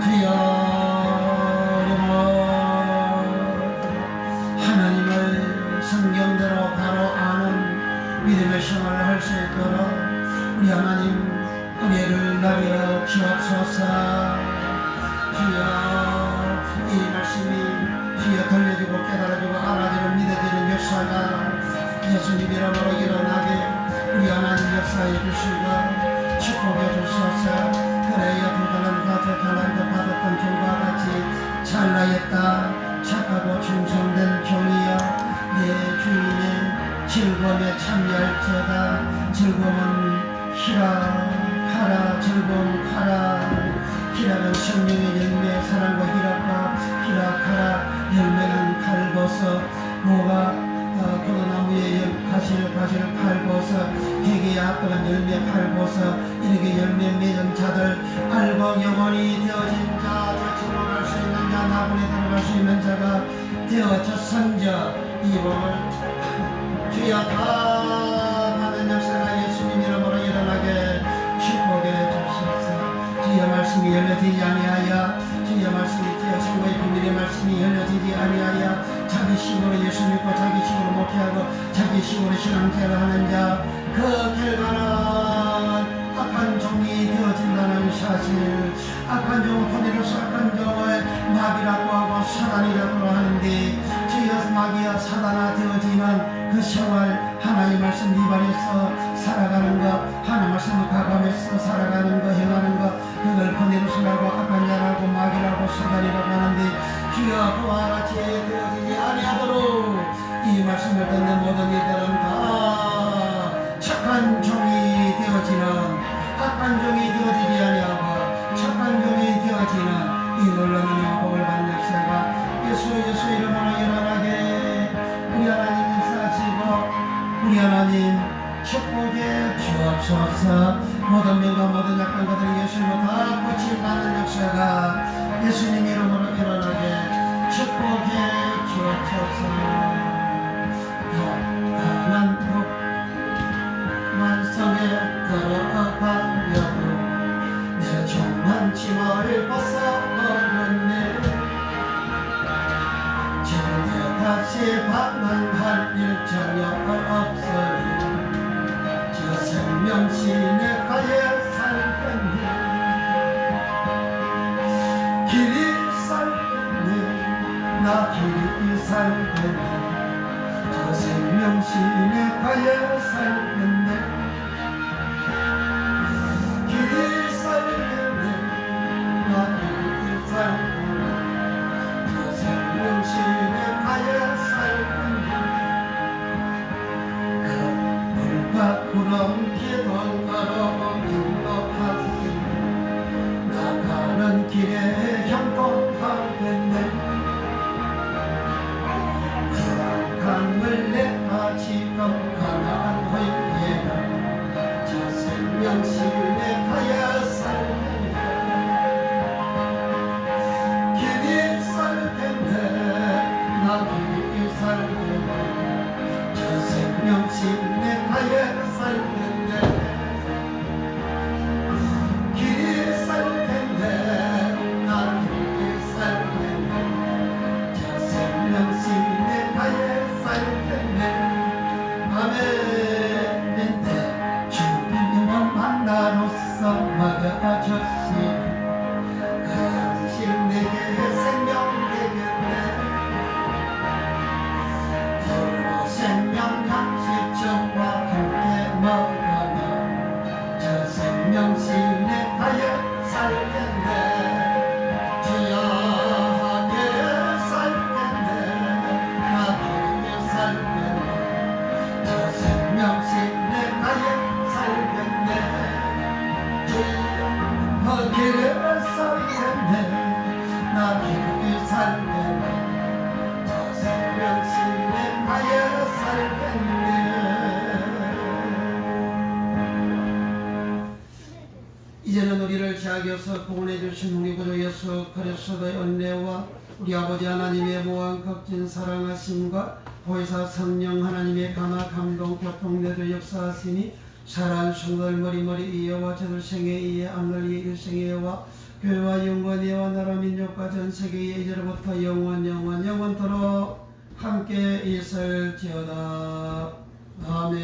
주여 하나님을 성경대로 바로 아는 믿음의 생활을 할 수 있도록 우리 하나님 은혜를 나려 주옵소서. 주여 이 말씀이 주여 들려주고 깨달아주고 알아주고 믿어지는 역사가 예수님 이름으로 일어나게 우리 하나님 역사해 주시고 축복해 주소서. 그래야 2달란트 5달란트 받았던 종과 같이 잘나였다 착하고 충성된 종이여 내 주인의 즐거움에 참여할지어다. 즐거움은 희락하라 즐거움 하라 희락은 성령의 열매, 사랑과 희락하라. 열매는 칼벗어, 뭐가 포도나무의 가시를 칼벗어, 회개의 아까운 열매 칼벗어. 이렇게 열매 맺은 자들, 알고 영원히 되어진 자, 저쪽으로 갈 수 있는 자, 나군에 들어갈 수 있는 자가 되어졌은저 이 몸을 주여 다 받은 역사가 예수님 이름으로 일어나게 축복해 주시옵소서. 주여 말씀이 열려지지 아니하여, 주여 말씀이 주여 성도의 비밀의 말씀이 열려지지 아니하여 자기 식으로 예수 믿고 자기 식으로 목회하고 자기 식으로 신앙생활을 하는 자, 그 결과는 악한 종이 되어진다는 사실. 악한 종은 포니로서 악한 종을 마귀라고 하고 사단이라고 하는데, 주여 마귀와 사단아 되어지는 그 생활, 하나님 말씀 위반해서 살아가는 것, 하나님 말씀을 가감해서 살아가는 것, 행하는 것, 그걸 포니로스라고 악한 자라고 마귀라고 사단이라고 하는데, 주여 그와 같이 되어지지 아니하도록 이 말씀을 듣는 모든 이들은 다 착한 종이 되어지는, 악한 종이 되어지지 아니하고 착한 종이 되어지는 이 놀라운 영광을 받는 역사가 예수 이름으로 일어나게 우리 하나님 인사하시고 우리 하나님 축복해 주옵소서. 모든 명과 모든 약한 것들을 예수님으로 다 고침받는 역사가 예수님 이름으로 일어나게 축복해 주옵소서. 난 완성에 들어가려고 내 종만 치마를 벗어버렸네. 저녁 다시 반만할 일 전혀 없어요. 저 생명신의 가에 살겠네. 길이 살겠네. 나 길이 살겠네. 저 생명신의 가에 살겠네. 길이 살겠네. 나 길이 살겠네. 저 생명신의 가에 살겠네. 그 불과 구름 기도하러 인도하시네. 나가는 길에 형통하겠네. 강을 내가 지금 가난 후에는 저 생명신의 가야 살겠네. 길이 살겠네. 나 길이 살겠네. 저 생명신의 가야 살겠네. 길이 살겠네. 나 길이 살겠네. 저 생명신의 가야 아멘. 주님을 만나로서 막아주시. 그 양식 내게 생명 되겠네. 홀로 생명 양식 저와 함께 먹으며 저 생명신의 가에 살겠네. 주여 생명신의 가에 살겠네. 길에 살겠네. 나 길에 살겠네. 저 생명신의 가에 살겠네. 이제는 우리를 제하여서 구원해 주신 우리 구주 예수 그리스도의 은혜와 우리 아버지 하나님의 무한 값진 사랑하심과 보혜사 성령 하나님의 감화 감동 교통내도 역사하시니 사랑 성도들 머리머리 이해와 저들 생애 이해 앞날의 일생애와 교회와 영원히와 나라 민족과 전 세계의 이제로부터 영원토록 함께 있을지어다. 아멘.